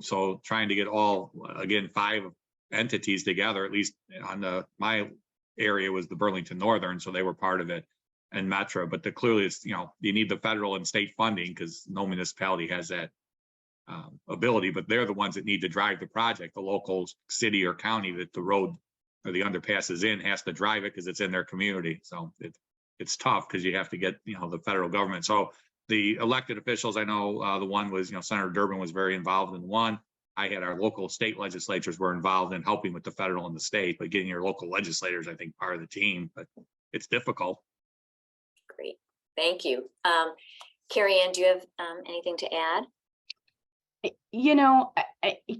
So trying to get all, again, 5 entities together, at least on my area was the Burlington Northern, so they were part of it, and Metro. But clearly it's, you need the federal and state funding because no municipality has that ability, but they're the ones that need to drive the project. The local city or county that the road or the underpass is in has to drive it because it's in their community. So it's tough because you have to get the federal government. So the elected officials, I know the one was Senator Durbin was very involved in one. I had our local state legislatures were involved in helping with the federal and the state, but getting your local legislators, I think, part of the team. But it's difficult. Great, thank you, Carie Ann. Do you have anything to add?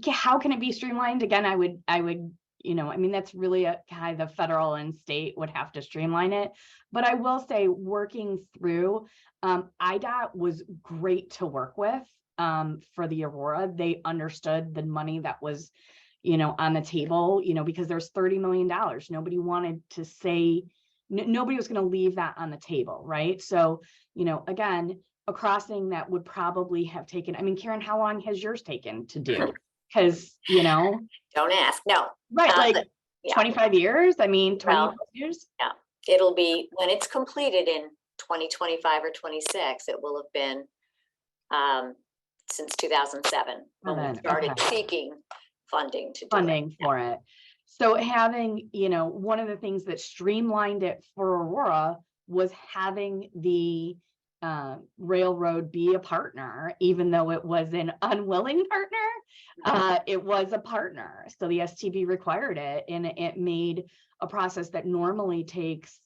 How can it be streamlined? Again, I would, I mean, that's really how the federal and state would have to streamline it. But I will say, working through, IDOT was great to work with for the Aurora. They understood the money that was, on the table, because there's $30 million. Nobody wanted to say nobody was going to leave that on the table, right? So, you know, again, a crossing that would probably have taken, I mean, Karen, how long has yours taken to do? Because, you know, Don't ask. No. right, like yeah. 25 years. I mean, 20 Well, years. Yeah, it'll be when it's completed in 2025 or 26. It will have been since 2007 when we started seeking funding to do funding for it. So having, you know, one of the things that streamlined it for Aurora was having the railroad be a partner, even though it was an unwilling partner. It was a partner. So the STB required it, and it made a process that normally takes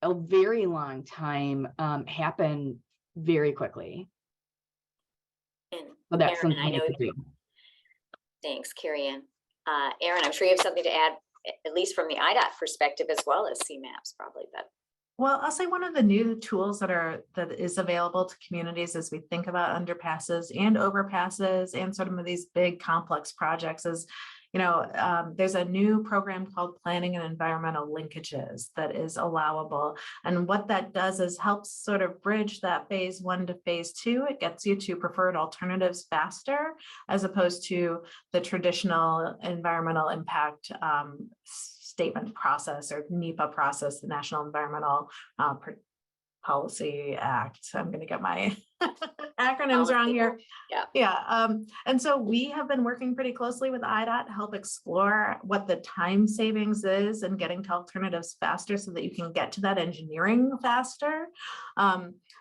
a very long time happen very quickly. And So that's Erin, something I know. Thanks, Carie. Erin, I'm sure you have something to add, at least from the IDOT perspective, as well as CMAPs, probably. But well, I'll say one of the new tools that is available to communities as we think about underpasses and overpasses and sort of these big complex projects is, you know, there's a new program called Planning and Environmental Linkages that is allowable. And what that does is helps sort of bridge that phase 1 to phase 2. It gets you to preferred alternatives faster, as opposed to the traditional environmental impact statement process or NEPA process, the National Environmental Policy Act. I'm going to get my acronyms wrong here. Yeah. And so we have been working pretty closely with IDOT to help explore what the time savings is and getting to alternatives faster so that you can get to that engineering faster.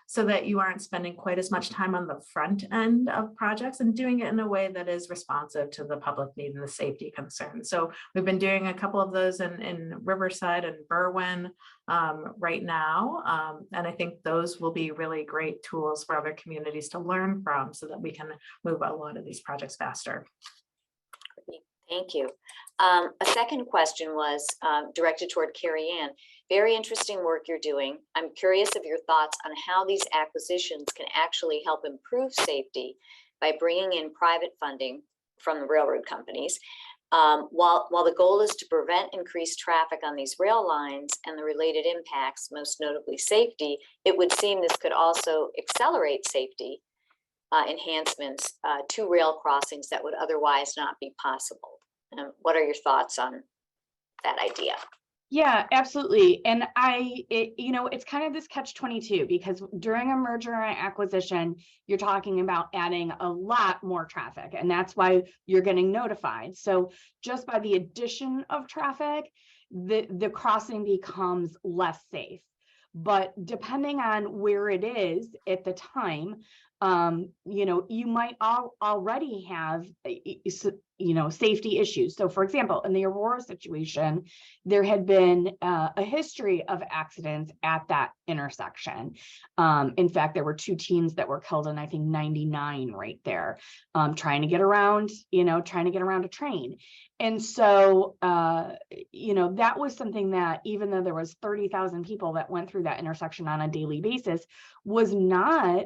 So that you aren't spending quite as much time on the front end of projects and doing it in a way that is responsive to the public need and the safety concerns. So we've been doing a couple of those in Riverside and Berwyn right now. And I think those will be really great tools for other communities to learn from so that we can move a lot of these projects faster. thank you. A second question was directed toward Carie. Very interesting work you're doing. I'm curious of your thoughts on how these acquisitions can actually help improve safety by bringing in private funding from the railroad companies. While the goal is to prevent increased traffic on these rail lines and the related impacts, most notably safety, it would seem this could also accelerate safety enhancements to rail crossings that would otherwise not be possible. What are your thoughts on that idea? Yeah, absolutely. And it's kind of this catch-22 because during a merger and acquisition, you're talking about adding a lot more traffic, and that's why you're getting notified. So just by the addition of traffic, the crossing becomes less safe. But depending on where it is at the time, you might already have, safety issues. So for example, in the Aurora situation, there had been a history of accidents at that intersection. In fact, there were 2 teens that were killed in, I think, 99 right there, trying to get around a train. And so, that was something that, even though there was 30,000 people that went through that intersection on a daily basis, was not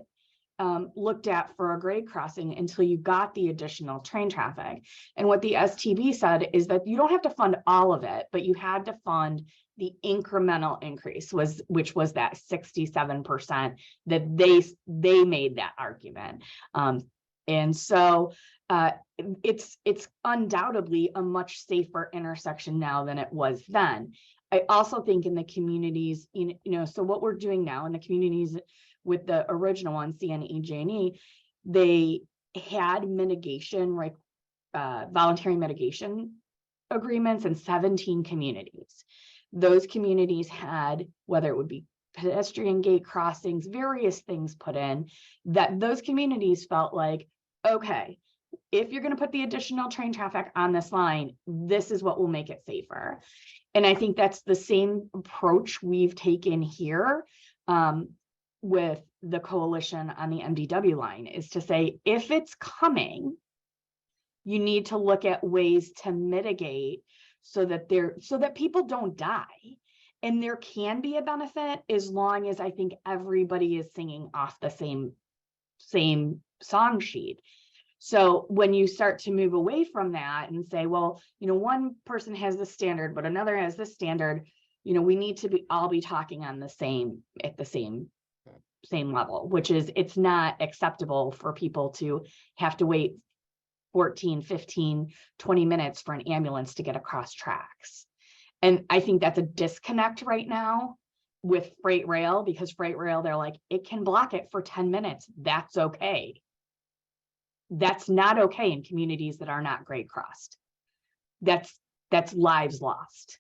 looked at for a grade crossing until you got the additional train traffic. And what the STB said is that you don't have to fund all of it, but you had to fund the incremental increase, which was that 67% that they made that argument. And so it's undoubtedly a much safer intersection now than it was then. I also think in the communities, so what we're doing now in the communities with the original one, CNE, they had mitigation, voluntary mitigation agreements in 17 communities. Those communities had, whether it would be pedestrian gate crossings, various things put in, that those communities felt like, okay, if you're going to put the additional train traffic on this line, this is what will make it safer. And I think that's the same approach we've taken here with the coalition on the MDW line, is to say, if it's coming, you need to look at ways to mitigate so that people don't die. And there can be a benefit as long as I think everybody is singing off the same song sheet. So when you start to move away from that and say, well, one person has this standard, but another has this standard, we need to all be talking on the same level, which is it's not acceptable for people to have to wait 14, 15, 20 minutes for an ambulance to get across tracks. And I think that's a disconnect right now with freight rail, because freight rail, they're like, it can block it for 10 minutes. That's okay. That's not okay in communities that are not grade crossed. That's lives lost.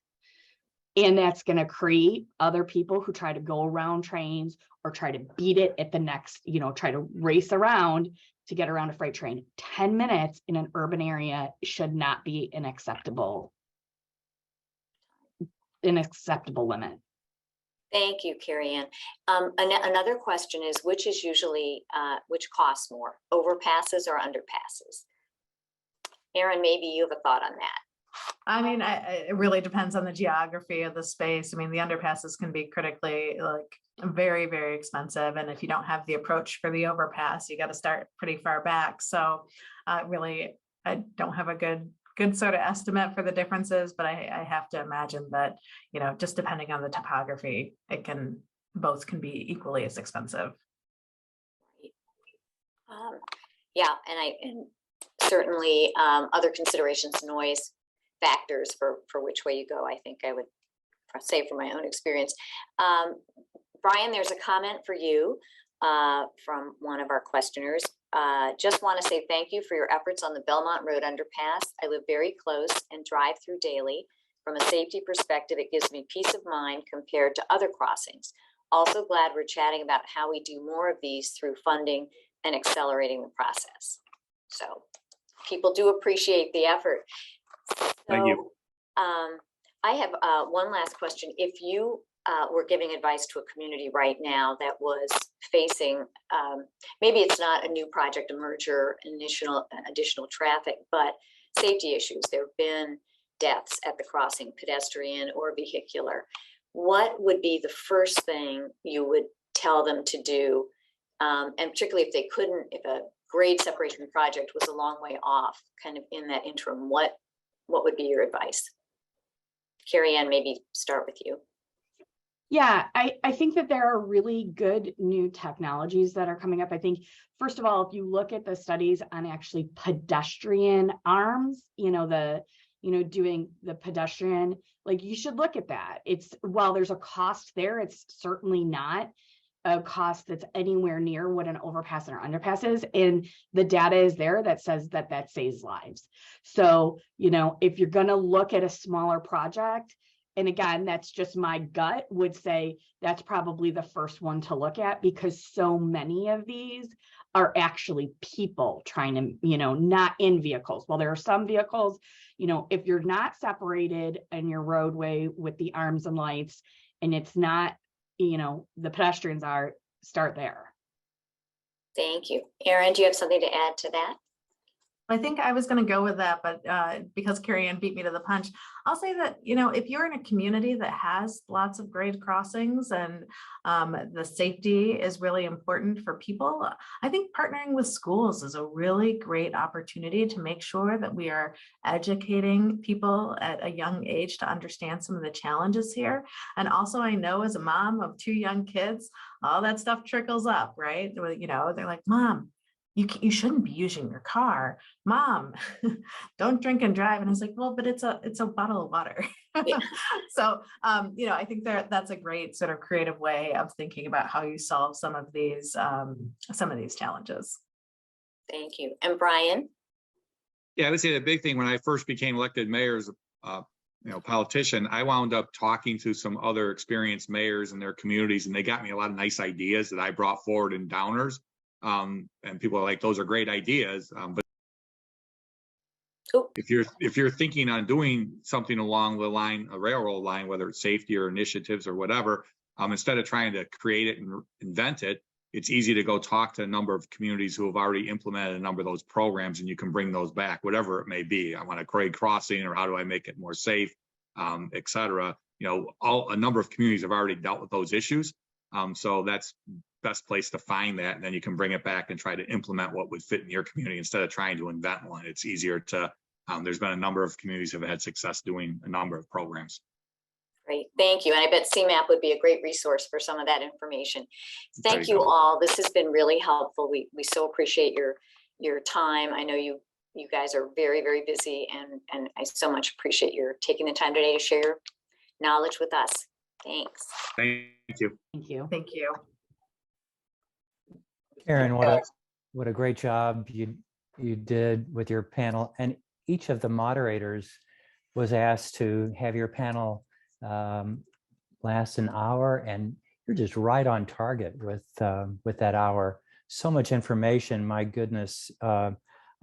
And that's going to create other people who try to go around trains or try to beat it at the next, try to race around to get around a freight train. 10 minutes in an urban area should not be an acceptable limit. Thank you, Carie Ann. Another question is, which costs more, overpasses or underpasses? Erin, maybe you have a thought on that. I mean, it really depends on the geography of the space. I mean, the underpasses can be critically very, very expensive. And if you don't have the approach for the overpass, you got to start pretty far back. So really, I don't have a good sort of estimate for the differences, but I have to imagine that, just depending on the topography, both can be equally as expensive. Yeah, and certainly other considerations, noise factors for which way you go, I think I would say from my own experience. Brian, there's a comment for you from one of our questioners. Just want to say thank you for your efforts on the Belmont Road underpass. I live very close and drive through daily. From a safety perspective, it gives me peace of mind compared to other crossings. Also glad we're chatting about how we do more of these through funding and accelerating the process. So people do appreciate the effort. Thank you. I have one last question. If you were giving advice to a community right now that was facing, maybe it's not a new project, a merger, additional traffic, but safety issues. There have been deaths at the crossing, pedestrian or vehicular. What would be the first thing you would tell them to do? And particularly if they couldn't, if a grade separation project was a long way off, kind of in that interim, what would be your advice? Carie Ann, maybe start with you. Yeah, I think that there are really good new technologies that are coming up. I think, first of all, if you look at the studies on actually pedestrian arms, doing the pedestrian, you should look at that. While there's a cost there, it's certainly not a cost that's anywhere near what an overpass or underpass is. And the data is there that says that saves lives. So, if you're going to look at a smaller project, and again, that's just my gut, would say that's probably the first one to look at, because so many of these are actually people trying to, not in vehicles. While there are some vehicles, if you're not separated in your roadway with the arms and lights, and it's not, the pedestrians start there. Thank you. Erin, do you have something to add to that? I think I was going to go with that, but because Carie Ann beat me to the punch, I'll say that, if you're in a community that has lots of grade crossings and the safety is really important for people, I think partnering with schools is a really great opportunity to make sure that we are educating people at a young age to understand some of the challenges here. And also, I know as a mom of 2 young kids, all that stuff trickles up, right? They're like, Mom, you shouldn't be using your car. Mom, don't drink and drive. And I was like, well, but it's a bottle of water. Yeah. So, I think that's a great sort of creative way of thinking about how you solve some of these challenges. Thank you. And Brian? Yeah, I would say the big thing when I first became elected mayor as a politician, I wound up talking to some other experienced mayors in their communities, and they got me a lot of nice ideas that I brought forward in Downers. And people are like, those are great ideas. But if you're thinking on doing something along the line, a railroad line, whether it's safety or initiatives or whatever, instead of trying to create it and invent it, it's easy to go talk to a number of communities who have already implemented a number of those programs, and you can bring those back, whatever it may be. I want a grade crossing, or how do I make it more safe, et cetera. A number of communities have already dealt with those issues. So that's best place to find that, and then you can bring it back and try to implement what would fit in your community instead of trying to invent one. It's easier to, there's been a number of communities that have had success doing a number of programs. Great, thank you. And I bet CMAP would be a great resource for some of that information. There Thank you you go. all. This has been really helpful. We so appreciate your time. I know you guys are very, very busy, and I so much appreciate your taking the time today to share your knowledge with us. Thanks. Thank you. Thank you. Thank you. Erin, what a great job you did with your panel. And each of the moderators was asked to have your panel last an hour, and you're just right on target with that hour. So much information, my goodness. I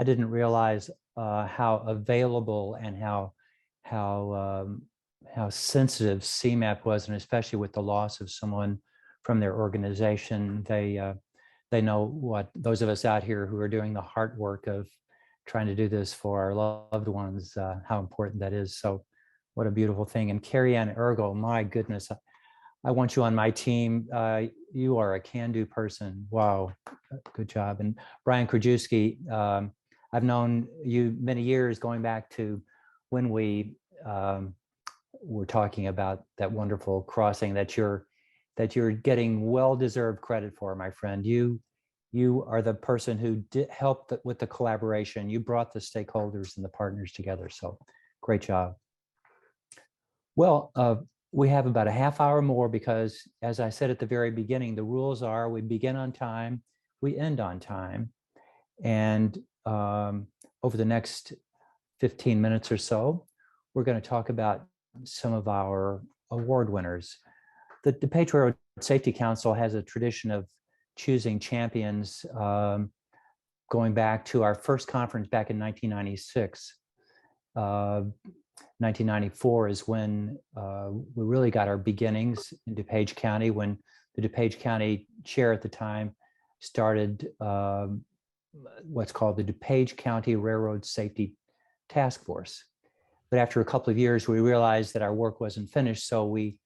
didn't realize how available and how sensitive CMAP was, and especially with the loss of someone from their organization. They know what those of us out here who are doing the hard work of trying to do this for our loved ones, how important that is. So what a beautiful thing. And Carie and Ergo, my goodness, I want you on my team. You are a can-do person. Wow, good job. And Brian Krajewski, I've known you many years, going back to when we were talking about that wonderful crossing that you're getting well-deserved credit for, my friend. You are the person who helped with the collaboration. You brought the stakeholders and the partners together. So great job. Well, we have about a half hour more because, as I said at the very beginning, the rules are we begin on time, we end on time. And over the next 15 minutes or so, we're going to talk about some of our award winners. The DuPage Railroad Safety Council has a tradition of choosing champions going back to our first conference back in 1996. 1994 is when we really got our beginnings in DuPage County, when the DuPage County chair at the time started what's called the DuPage County Railroad Safety Task Force. But after a couple of years, we realized that our work wasn't finished, so we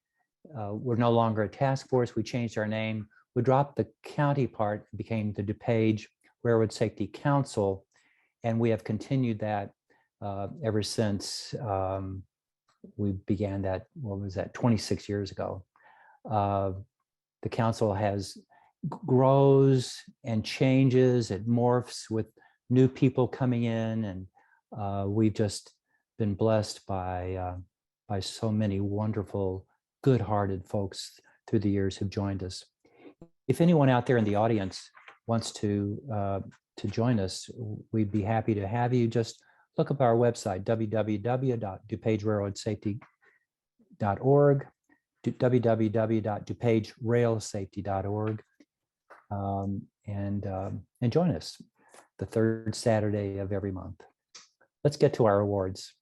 were no longer a task force. We changed our name. We dropped the county part and became the DuPage Railroad Safety Council, and we have continued that ever since we began that, what was that, 26 years ago. The council grows and changes, it morphs with new people coming in, and we've just been blessed by so many wonderful, good-hearted folks through the years who've joined us. If anyone out there in the audience wants to join us, we'd be happy to have you. Just look up our website, www.dupagerailroadsafety.org, www.dupagerailsafety.org, and join us the third Saturday of every month. Let's get to our awards.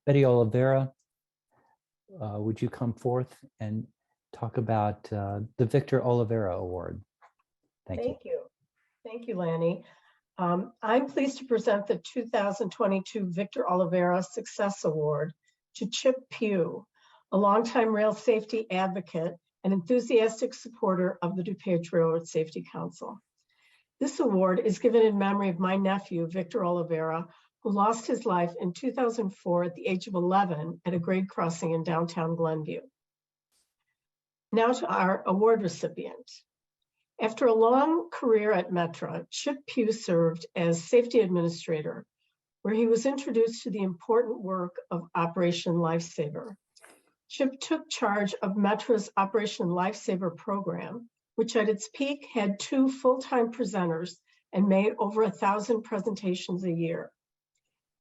Betty Oliveira, would you come forth and talk about the Victor Oliveira Award? Thank you. Thank you, Lanny. I'm pleased to present the 2022 Victor Oliveira Success Award to Chip Pugh, a longtime rail safety advocate and enthusiastic supporter of the DuPage Railroad Safety Council. This award is given in memory of my nephew, Victor Oliveira, who lost his life in 2004 at the age of 11 at a grade crossing in downtown Glenview. Now to our award recipient. After a long career at Metra, Chip Pugh served as safety administrator, where he was introduced to the important work of Operation Lifesaver. Chip took charge of Metra's Operation Lifesaver program, which at its peak had 2 full-time presenters and made over 1,000 presentations a year.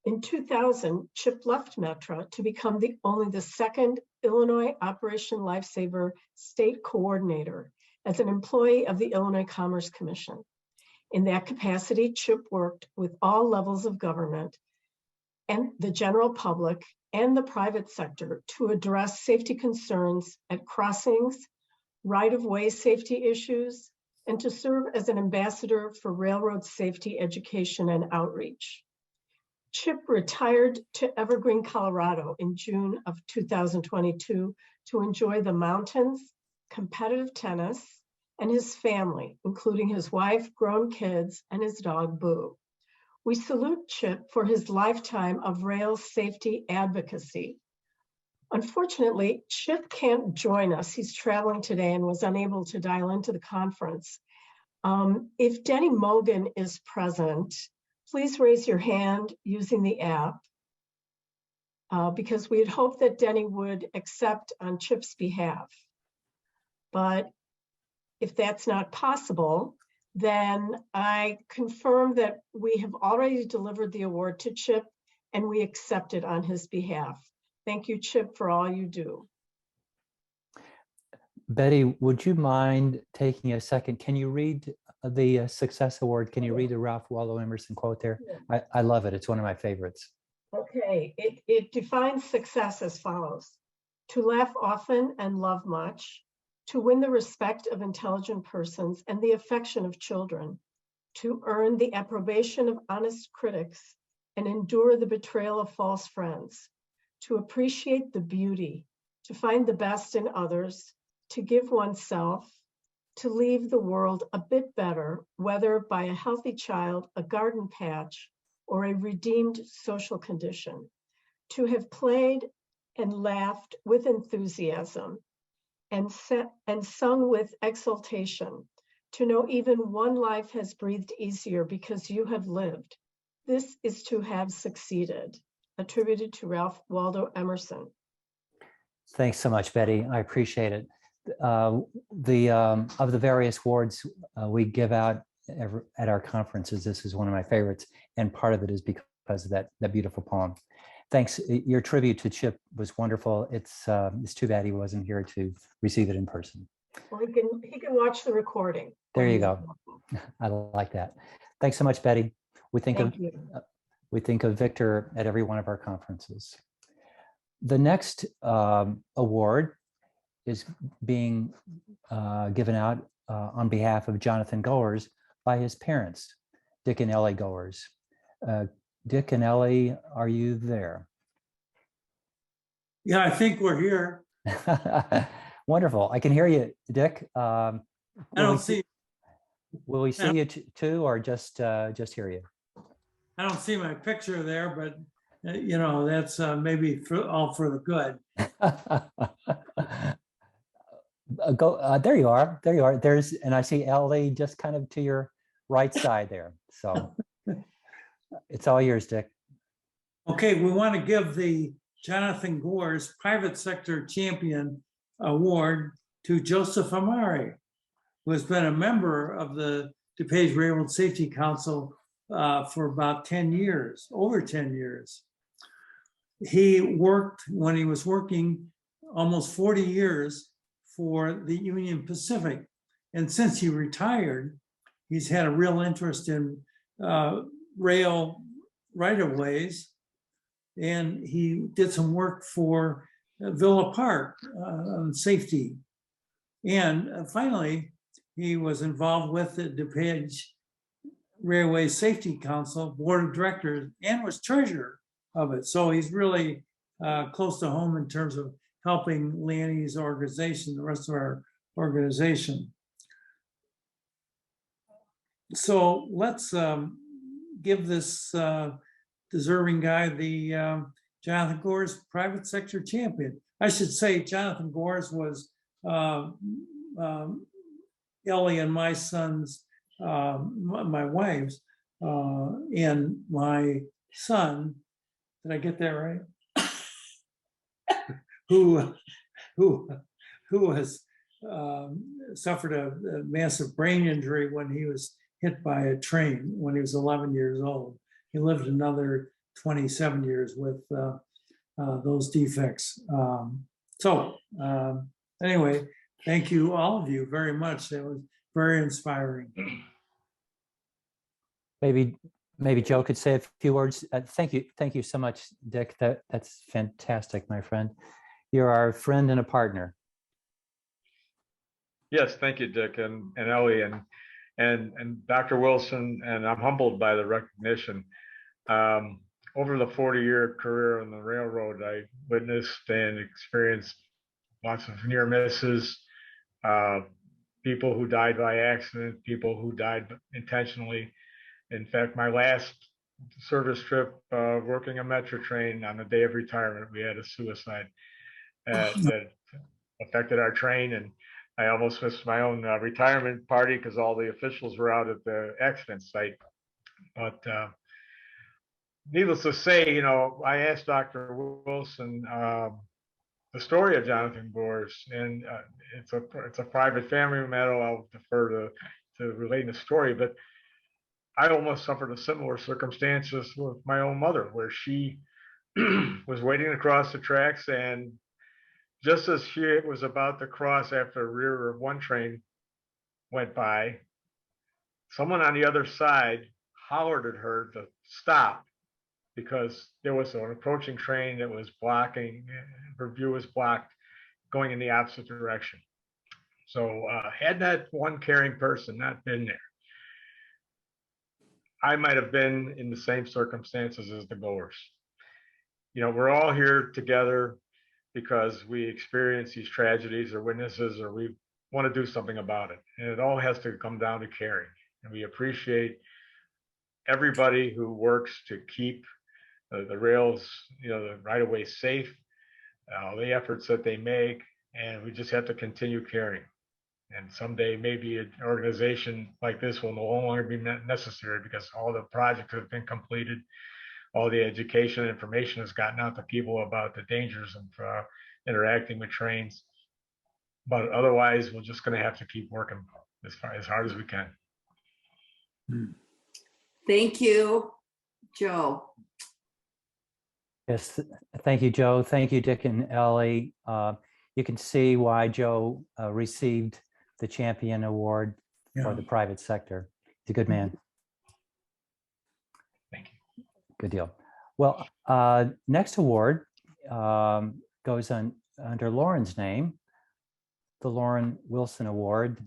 In 2000, Chip left Metra to become only the second Illinois Operation Lifesaver state coordinator as an employee of the Illinois Commerce Commission. In that capacity, Chip worked with all levels of government and the general public and the private sector to address safety concerns at crossings, right-of-way safety issues, and to serve as an ambassador for railroad safety education and outreach. Chip retired to Evergreen, Colorado in June of 2022 to enjoy the mountains, competitive tennis, and his family, including his wife, grown kids, and his dog, Boo. We salute Chip for his lifetime of rail safety advocacy, Unfortunately, Chip can't join us. He's traveling today and was unable to dial into the conference. If Denny Mogan is present, please raise your hand using the app because we had hoped that Denny would accept on Chip's behalf. But if that's not possible, then I confirm that we have already delivered the award to Chip and we accept it on his behalf. Thank you, Chip, for all you do. Betty, would you mind taking a second? Can you read the Success Award? Can you read the Ralph Waldo Emerson quote there? I love it. It's one of my favorites. Okay, it defines success as follows: to laugh often and love much, to win the respect of intelligent persons and the affection of children, to earn the approbation of honest critics and endure the betrayal of false friends, to appreciate the beauty, to find the best in others, to give oneself, to leave the world a bit better, whether by a healthy child, a garden patch, or a redeemed social condition, to have played and laughed with enthusiasm and sung with exultation, to know even one life has breathed easier because you have lived. This is to have succeeded. Attributed to Ralph Waldo Emerson. Thanks so much, Betty. I appreciate it. Of the various awards we give out at our conferences, this is one of my favorites, and part of it is because of that beautiful poem. Thanks. Your tribute to Chip was wonderful. It's too bad he wasn't here to receive it in person. Well, he can watch the recording. There you go. I like that. Thanks so much, Betty. We think of Victor at every one of our conferences. The next award is being given out on behalf of Jonathan Goers by his parents, Dick and Ellie Goers. Dick and Ellie, are you there? Yeah, I think we're here. Wonderful. I can hear you, Dick. I don't see. Will we see you too, or just hear you? I don't see my picture there, but you know, that's maybe all for the good. There you are. There you are. And I see Ellie just kind of to your right side there. So it's all yours, Dick. Okay, we want to give the Jonathan Goers Private Sector Champion Award to Joseph Amore, who has been a member of the DuPage Railroad Safety Council for about 10 years, over 10 years. He worked, when he was working, almost 40 years for the Union Pacific. And since he retired, he's had a real interest in rail right-of-ways. And he did some work for Villa Park on safety. And finally, he was involved with the DuPage Railway Safety Council Board of Directors and was treasurer of it. So he's really close to home in terms of helping Lanny's organization, the rest of our organization. So let's give this deserving guy the Jonathan Goers Private Sector Champion. I should say Jonathan Goers was Ellie and my son's, my wife's, and my son, did I get that right? who has suffered a massive brain injury when he was hit by a train when he was 11 years old. He lived another 27 years with those defects. Anyway, thank you, all of you, very much. That was very inspiring. Maybe Joe could say a few words. Thank you so much, Dick. That's fantastic, my friend. You're our friend and a partner. Yes, thank you, Dick and Ellie and Dr. Wilson, and I'm humbled by the recognition. Over the 40-year career on the railroad, I witnessed and experienced lots of near misses, people who died by accident, people who died intentionally. In fact, my last service trip working a metro train on the day of retirement, we had a suicide. that affected our train, and I almost missed my own retirement party because all the officials were out at the accident site. But needless to say, you know, I asked Dr. Wilson the story of Jonathan Gores, and it's a private family matter. I'll defer to relating the story, but I almost suffered a similar circumstances with my own mother, where she was waiting to cross the tracks, and just as she was about to cross after the rear of one train went by, someone on the other side hollered at her to stop because there was an approaching train that was blocking, her view was blocked going in the opposite direction. So had that one caring person not been there, I might have been in the same circumstances as the goers. You know, we're all here together because we experience these tragedies or witnesses, or we want to do something about it. And it all has to come down to caring. And we appreciate everybody who works to keep the rails, you know, the right of way safe, the efforts that they make, and we just have to continue caring. And someday maybe an organization like this will no longer be necessary because all the projects have been completed, all the education and information has gotten out to people about the dangers of interacting with trains. But otherwise, we're just going to have to keep working as hard as we can. Thank you, Joe. Yes, thank you, Joe. Thank you, Dick and Ellie. You can see why Joe received the Champion Award for the private sector. He's a good man. Thank you. Good deal. Well, next award goes under Lauren's name. The Lauren Wilson Award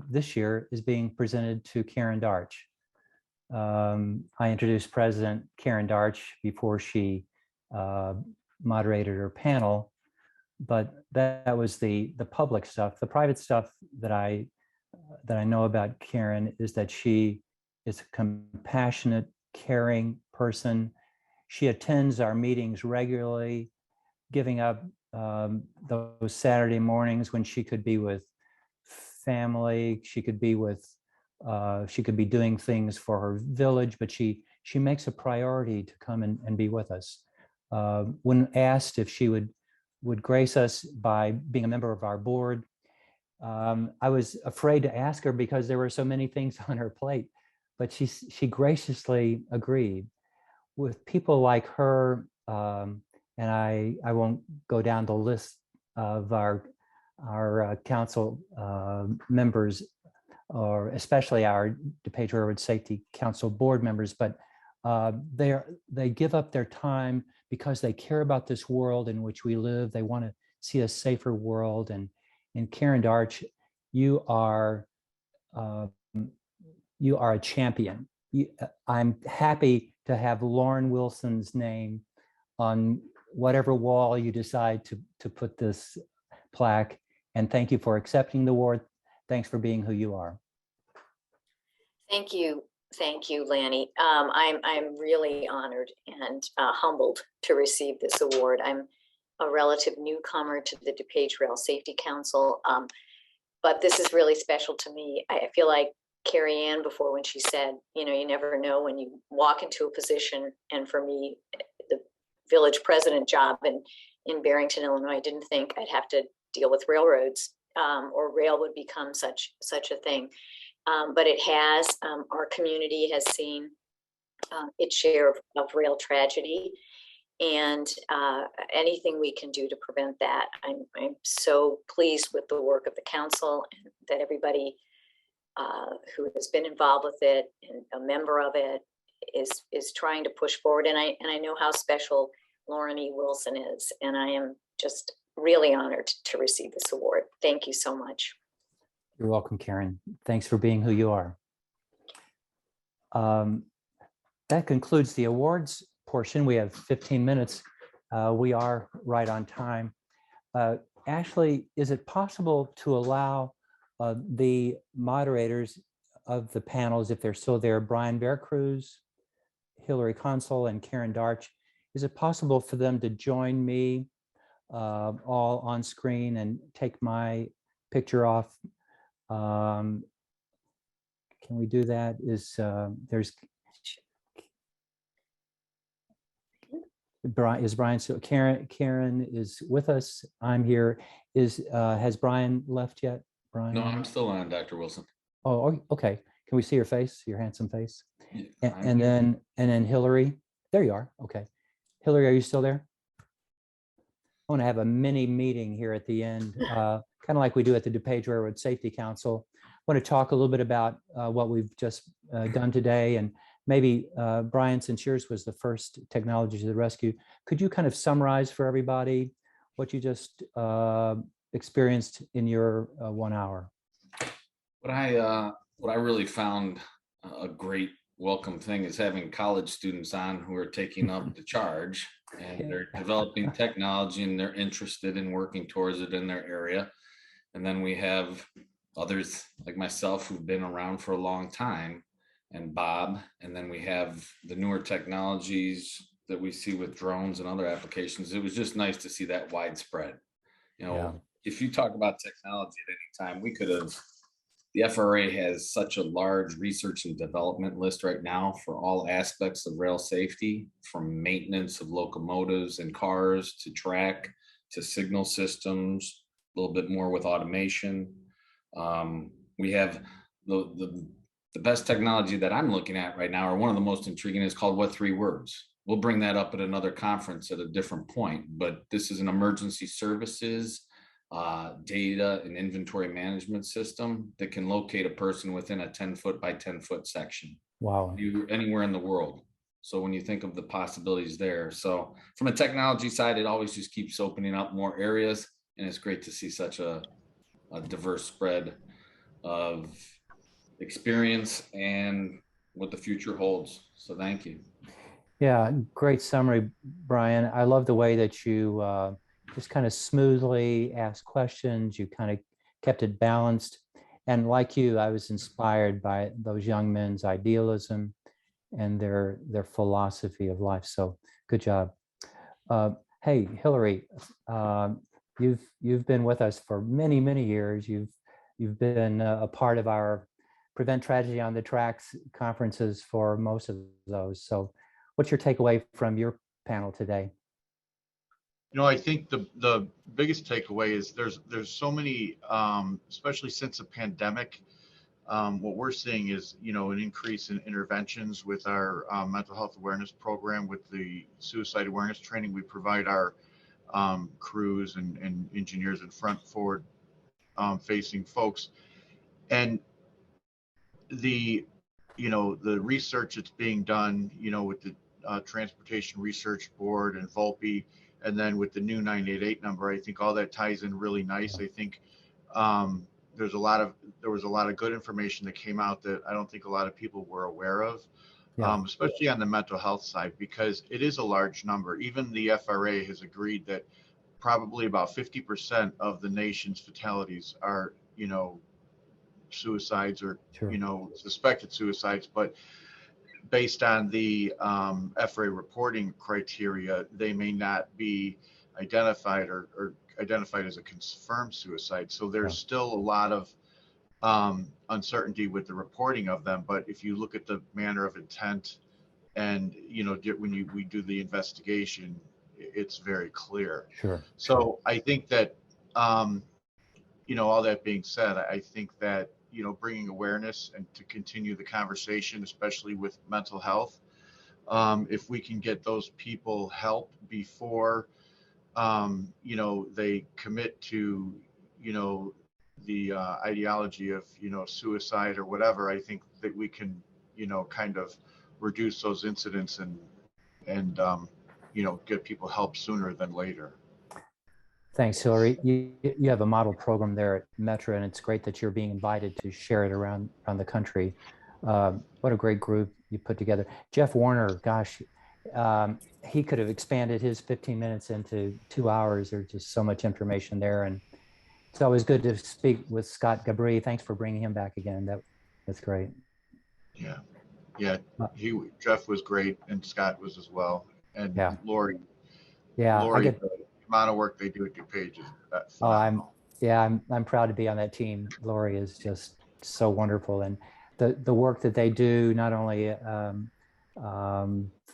this year is being presented to Karen Darch. I introduced President Karen Darch before she moderated her panel, but that was the public stuff. The private stuff that I know about Karen is that she is a compassionate, caring person. She attends our meetings regularly, giving up those Saturday mornings when she could be with family. She could be doing things for her village, but she makes a priority to come and be with us. When asked if she would grace us by being a member of our board, I was afraid to ask her because there were so many things on her plate, but she graciously agreed. With people like her, and I won't go down the list of our council members, or especially our DuPage Railroad Safety Council board members, but they give up their time because they care about this world in which we live. They want to see a safer world. And Karen Darch, you are a champion. I'm happy to have Lauren Wilson's name on whatever wall you decide to put this plaque. And thank you for accepting the award. Thanks for being who you are. Thank you. Thank you, Lanny. I'm really honored and humbled to receive this award. I'm a relative newcomer to the DuPage Rail Safety Council, but this is really special to me. I feel like Carie Ann before when she said, you know, you never know when you walk into a position, and for me, the village president job in Barrington, Illinois, I didn't think I'd have to deal with railroads or rail would become such a thing. But it has, our community has seen its share of rail tragedy, and anything we can do to prevent that. I'm so pleased with the work of the council and that everybody who has been involved with it and a member of it is trying to push forward. And I know how special Lauren E. Wilson is, and I am just really honored to receive this award. Thank you so much. You're welcome, Karen. Thanks for being who you are. That concludes the awards portion. We have 15 minutes. We are right on time. Ashley, is it possible to allow the moderators of the panels, if they're still there, Brian Bearcruz, Hillary Consul, and Karen Darch, is it possible for them to join me all on screen and take my picture off. Can we do that? There's Brian, is Brian, so Karen is with us. I'm here. Has Brian left yet? Brian? No, I'm still on, Dr. Wilson. Oh, okay. Can we see your face, your handsome face? Yeah, And then Hillary, there you are. Okay. Hillary, are you still there? I want to have a mini meeting here at the end, kind of like we do at the DuPage Railroad Safety Council. I want to talk a little bit about what we've just done today, and maybe Brian, since yours was the first technology to the rescue, could you kind of summarize for everybody what you just experienced in your 1 hour? What I really found a great welcome thing is having college students on who are taking up the charge, and they're developing technology and they're interested in working towards it in their area. And then we have others like myself who've been around for a long time, and Bob, and then we have the newer technologies that we see with drones and other applications. It was just nice to see that widespread. You know, Yeah. If you talk about technology at any time, we could have, the FRA has such a large research and development list right now for all aspects of rail safety, from maintenance of locomotives and cars to track to signal systems, a little bit more with automation. We have the best technology that I'm looking at right now, or one of the most intriguing, is called What 3 Words. We'll bring that up at another conference at a different point, but this is an emergency services data and inventory management system that can locate a person within a 10-foot by 10-foot section. Wow. Anywhere in the world. So when you think of the possibilities there, so from a technology side, it always just keeps opening up more areas, and it's great to see such a diverse spread of experience and what the future holds. So thank you. Yeah, great summary, Brian. I love the way that you just kind of smoothly asked questions. You kind of kept it balanced. And like you, I was inspired by those young men's idealism and their philosophy of life. So good job. Hey, Hillary, you've been with us for many, many years. You've been a part of our Prevent Tragedy on the Tracks conferences for most of those. So what's your takeaway from your panel today? You know, I think the biggest takeaway is there's so many, especially since the pandemic, what we're seeing is, you know, an increase in interventions with our mental health awareness program, with the suicide awareness training we provide our crews and engineers and front forward facing folks. And the research that's being done, you know, with the Transportation Research Board and Volpe, and then with the new 988 number, I think all that ties in really nice. I think there was a lot of good information that came out that I don't think a lot of people were aware of, especially on the mental health side, because it is a large number. Even the FRA has agreed that probably about 50% of the nation's fatalities are, you know, suicides or, you know, suspected suicides, but based on the FRA reporting criteria, they may not be identified or identified as a confirmed suicide. So there's still a lot of uncertainty with the reporting of them. But if you look at the manner of intent and, you know, when we do the investigation, it's very clear. Sure. So I think that, you know, all that being said, I think that, you know, bringing awareness and to continue the conversation, especially with mental health, if we can get those people help before, you know, they commit to, you know, the ideology of, you know, suicide or whatever, I think that we can, you know, kind of reduce those incidents and you know, get people help sooner than later. Thanks, Hillary. You have a model program there at Metro, and it's great that you're being invited to share it around the country. What a great group you put together. Jeff Warner, gosh, he could have expanded his 15 minutes into 2 hours. There's just so much information there. And it's always good to speak with Scott Gabri. Thanks for bringing him back again. That's great. Yeah. Jeff was great, and Scott was as well. And Lori. Yeah, Lori, amount of work they do at DuPage is Oh, phenomenal. I'm proud to be on that team. Lori is just so wonderful, and the work that they do, not only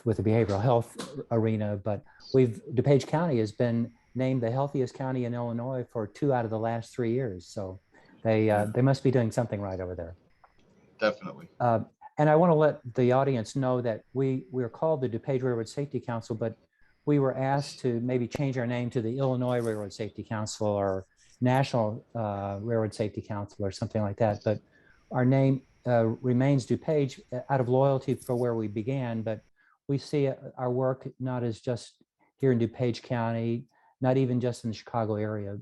with the behavioral health arena, but DuPage County has been named the healthiest county in Illinois for 2 out of the last 3 years. So they must be doing something right over there. Definitely. And I want to let the audience know that we're called the DuPage Railroad Safety Council, but we were asked to maybe change our name to the Illinois Railroad Safety Council or National Railroad Safety Council or something like that. But our name remains DuPage out of loyalty for where we began, but we see our work not as just here in DuPage County, not even just in the Chicago area.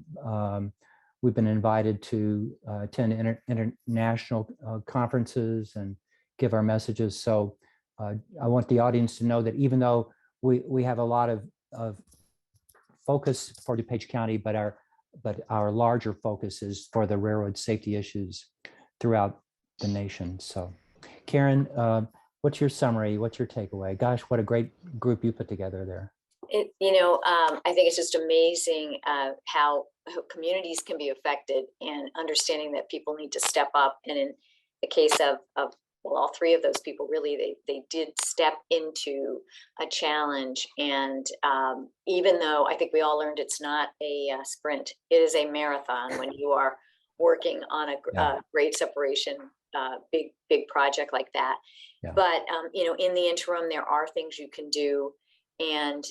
We've been invited to attend international conferences and give our messages. So I want the audience to know that even though we have a lot of focus for DuPage County, but our larger focus is for the railroad safety issues throughout the nation. So Karen, what's your summary? What's your takeaway? Gosh, what a great group you put together there. I think it's just amazing how communities can be affected, and understanding that people need to step up. And in the case of well, all 3 of those people, really, they did step into a challenge. And even though I think we all learned it's not a sprint, it is a marathon when you are working on a grade separation, big project like that. Yeah. But, in the interim, there are things you can do, and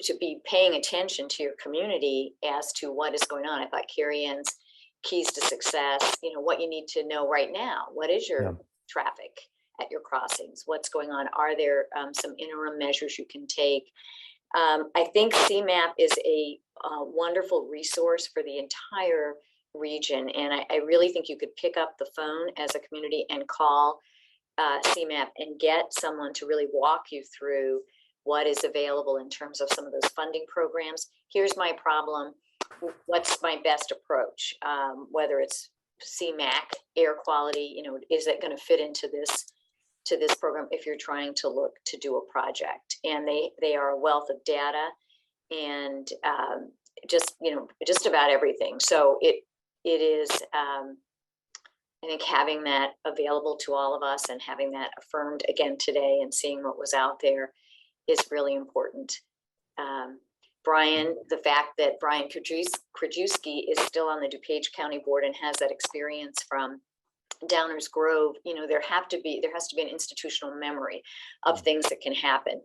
to be paying attention to your community as to what is going on. I thought Carie Ann's keys to success, what you need to know right now. What is your traffic at your crossings? What's going on? Are there some interim measures you can take? I think CMAP is a wonderful resource for the entire region. And I really think you could pick up the phone as a community and call CMAP and get someone to really walk you through what is available in terms of some of those funding programs. Here's my problem. What's my best approach? Whether it's CMAC, air quality, is it going to fit into this program if you're trying to look to do a project? And they are a wealth of data and just about everything. So it is, I think, having that available to all of us and having that affirmed again today and seeing what was out there is really important. Brian, the fact that Brian Krajewski is still on the DuPage County Board and has that experience from Downers Grove, there has to be an institutional memory of things that can happen,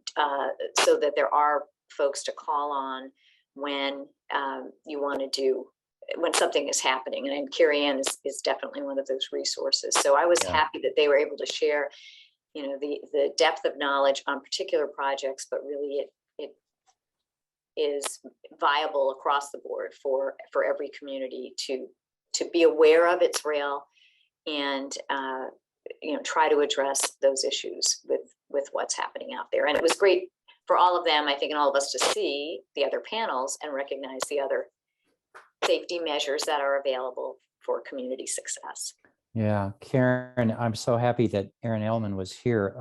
so that there are folks to call on when when something is happening. And Carie Ann is definitely one of those resources. So I was happy that they were able to share the depth of knowledge on particular projects, but really it is viable across the board for every community to be aware of its rail and try to address those issues with what's happening out there. And it was great for all of them, I think, and all of us to see the other panels and recognize the other safety measures that are available for community success. Yeah, Karen, I'm so happy that Erin Aleman was here.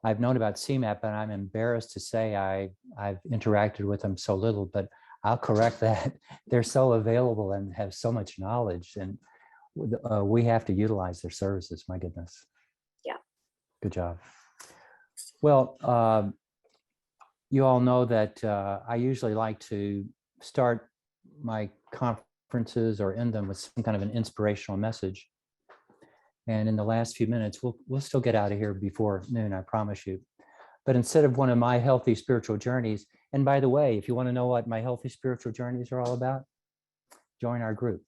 I've known about CMAP, and I'm embarrassed to say I've interacted with them so little, but I'll correct that. They're so available and have so much knowledge, and we have to utilize their services. My goodness. Yeah. Good job. Well, you all know that I usually like to start my conferences or end them with some kind of an inspirational message. And in the last few minutes, we'll still get out of here before noon, I promise you. But instead of one of my healthy spiritual journeys, and by the way, if you want to know what my healthy spiritual journeys are all about, join our group.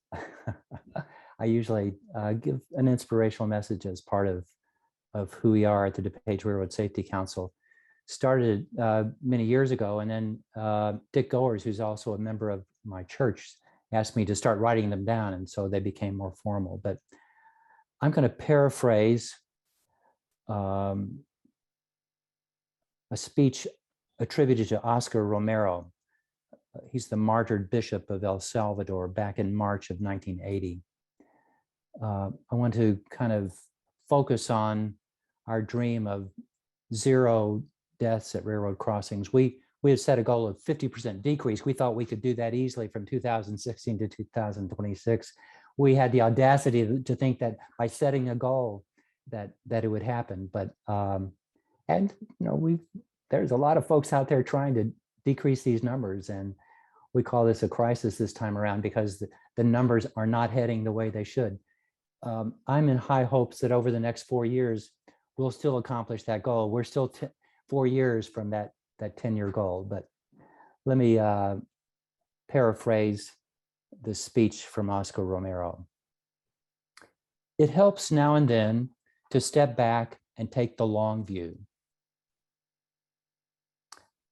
I usually give an inspirational message as part of who we are at the DuPage Railroad Safety Council. Started many years ago, and then Dick Goers, who's also a member of my church, asked me to start writing them down, and so they became more formal. But I'm going to paraphrase a speech attributed to Oscar Romero. He's the martyred bishop of El Salvador back in March of 1980. I want to kind of focus on our dream of 0 deaths at railroad crossings. We we had set a goal of 50% decrease. We thought we could do that easily from 2016 to 2026. We had the audacity to think that by setting a goal that it would happen. But and you know, there's a lot of folks out there trying to decrease these numbers, and we call this a crisis this time around because the numbers are not heading the way they should. I'm in high hopes that over the next 4 years, we'll still accomplish that goal. We're still 4 years from that 10-year goal. But let me paraphrase the speech from Oscar Romero. It helps now and then to step back and take the long view.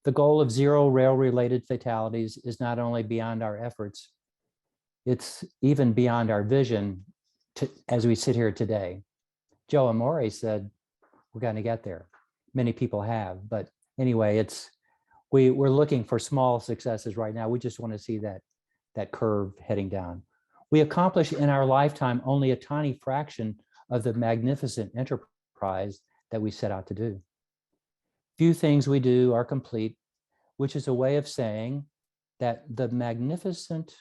The goal of 0 rail-related fatalities is not only beyond our efforts, it's even beyond our vision as we sit here today. Joe Amore said, we're going to get there. Many people have, but anyway, we're looking for small successes right now. We just want to see that curve heading down. We accomplish in our lifetime only a tiny fraction of the magnificent enterprise that we set out to do. Few things we do are complete, which is a way of saying that the magnificent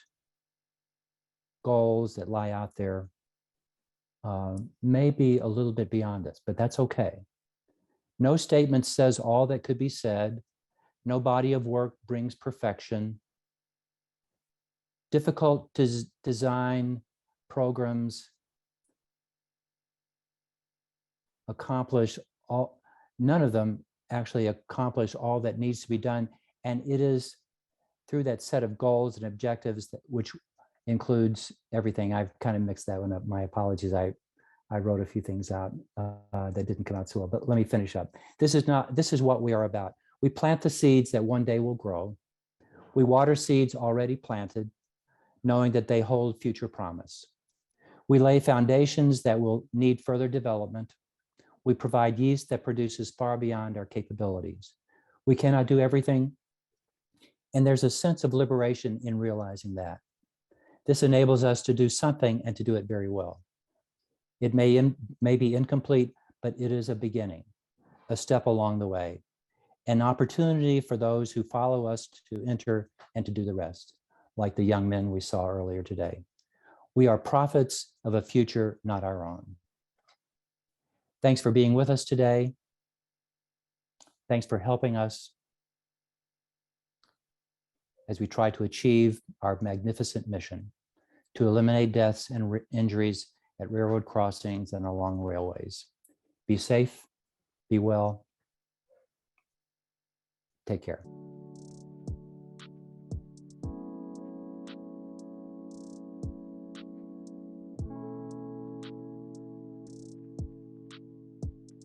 goals that lie out there may be a little bit beyond us, but that's okay. No statement says all that could be said. No body of work brings perfection. Difficult to design programs accomplish all, none of them actually accomplish all that needs to be done. And it is through that set of goals and objectives which includes everything. I've kind of mixed that one up. My apologies. I wrote a few things out that didn't come out so well, but let me finish up. This is what we are about. We plant the seeds that one day will grow. We water seeds already planted, knowing that they hold future promise. We lay foundations that will need further development. We provide yeast that produces far beyond our capabilities. We cannot do everything, and there's a sense of liberation in realizing that. This enables us to do something and to do it very well. It may be incomplete, but it is a beginning, a step along the way, an opportunity for those who follow us to enter and to do the rest, like the young men we saw earlier today. We are prophets of a future not our own. Thanks for being with us today. Thanks for helping us as we try to achieve our magnificent mission to eliminate deaths and injuries at railroad crossings and along railways. Be safe, be well, take care.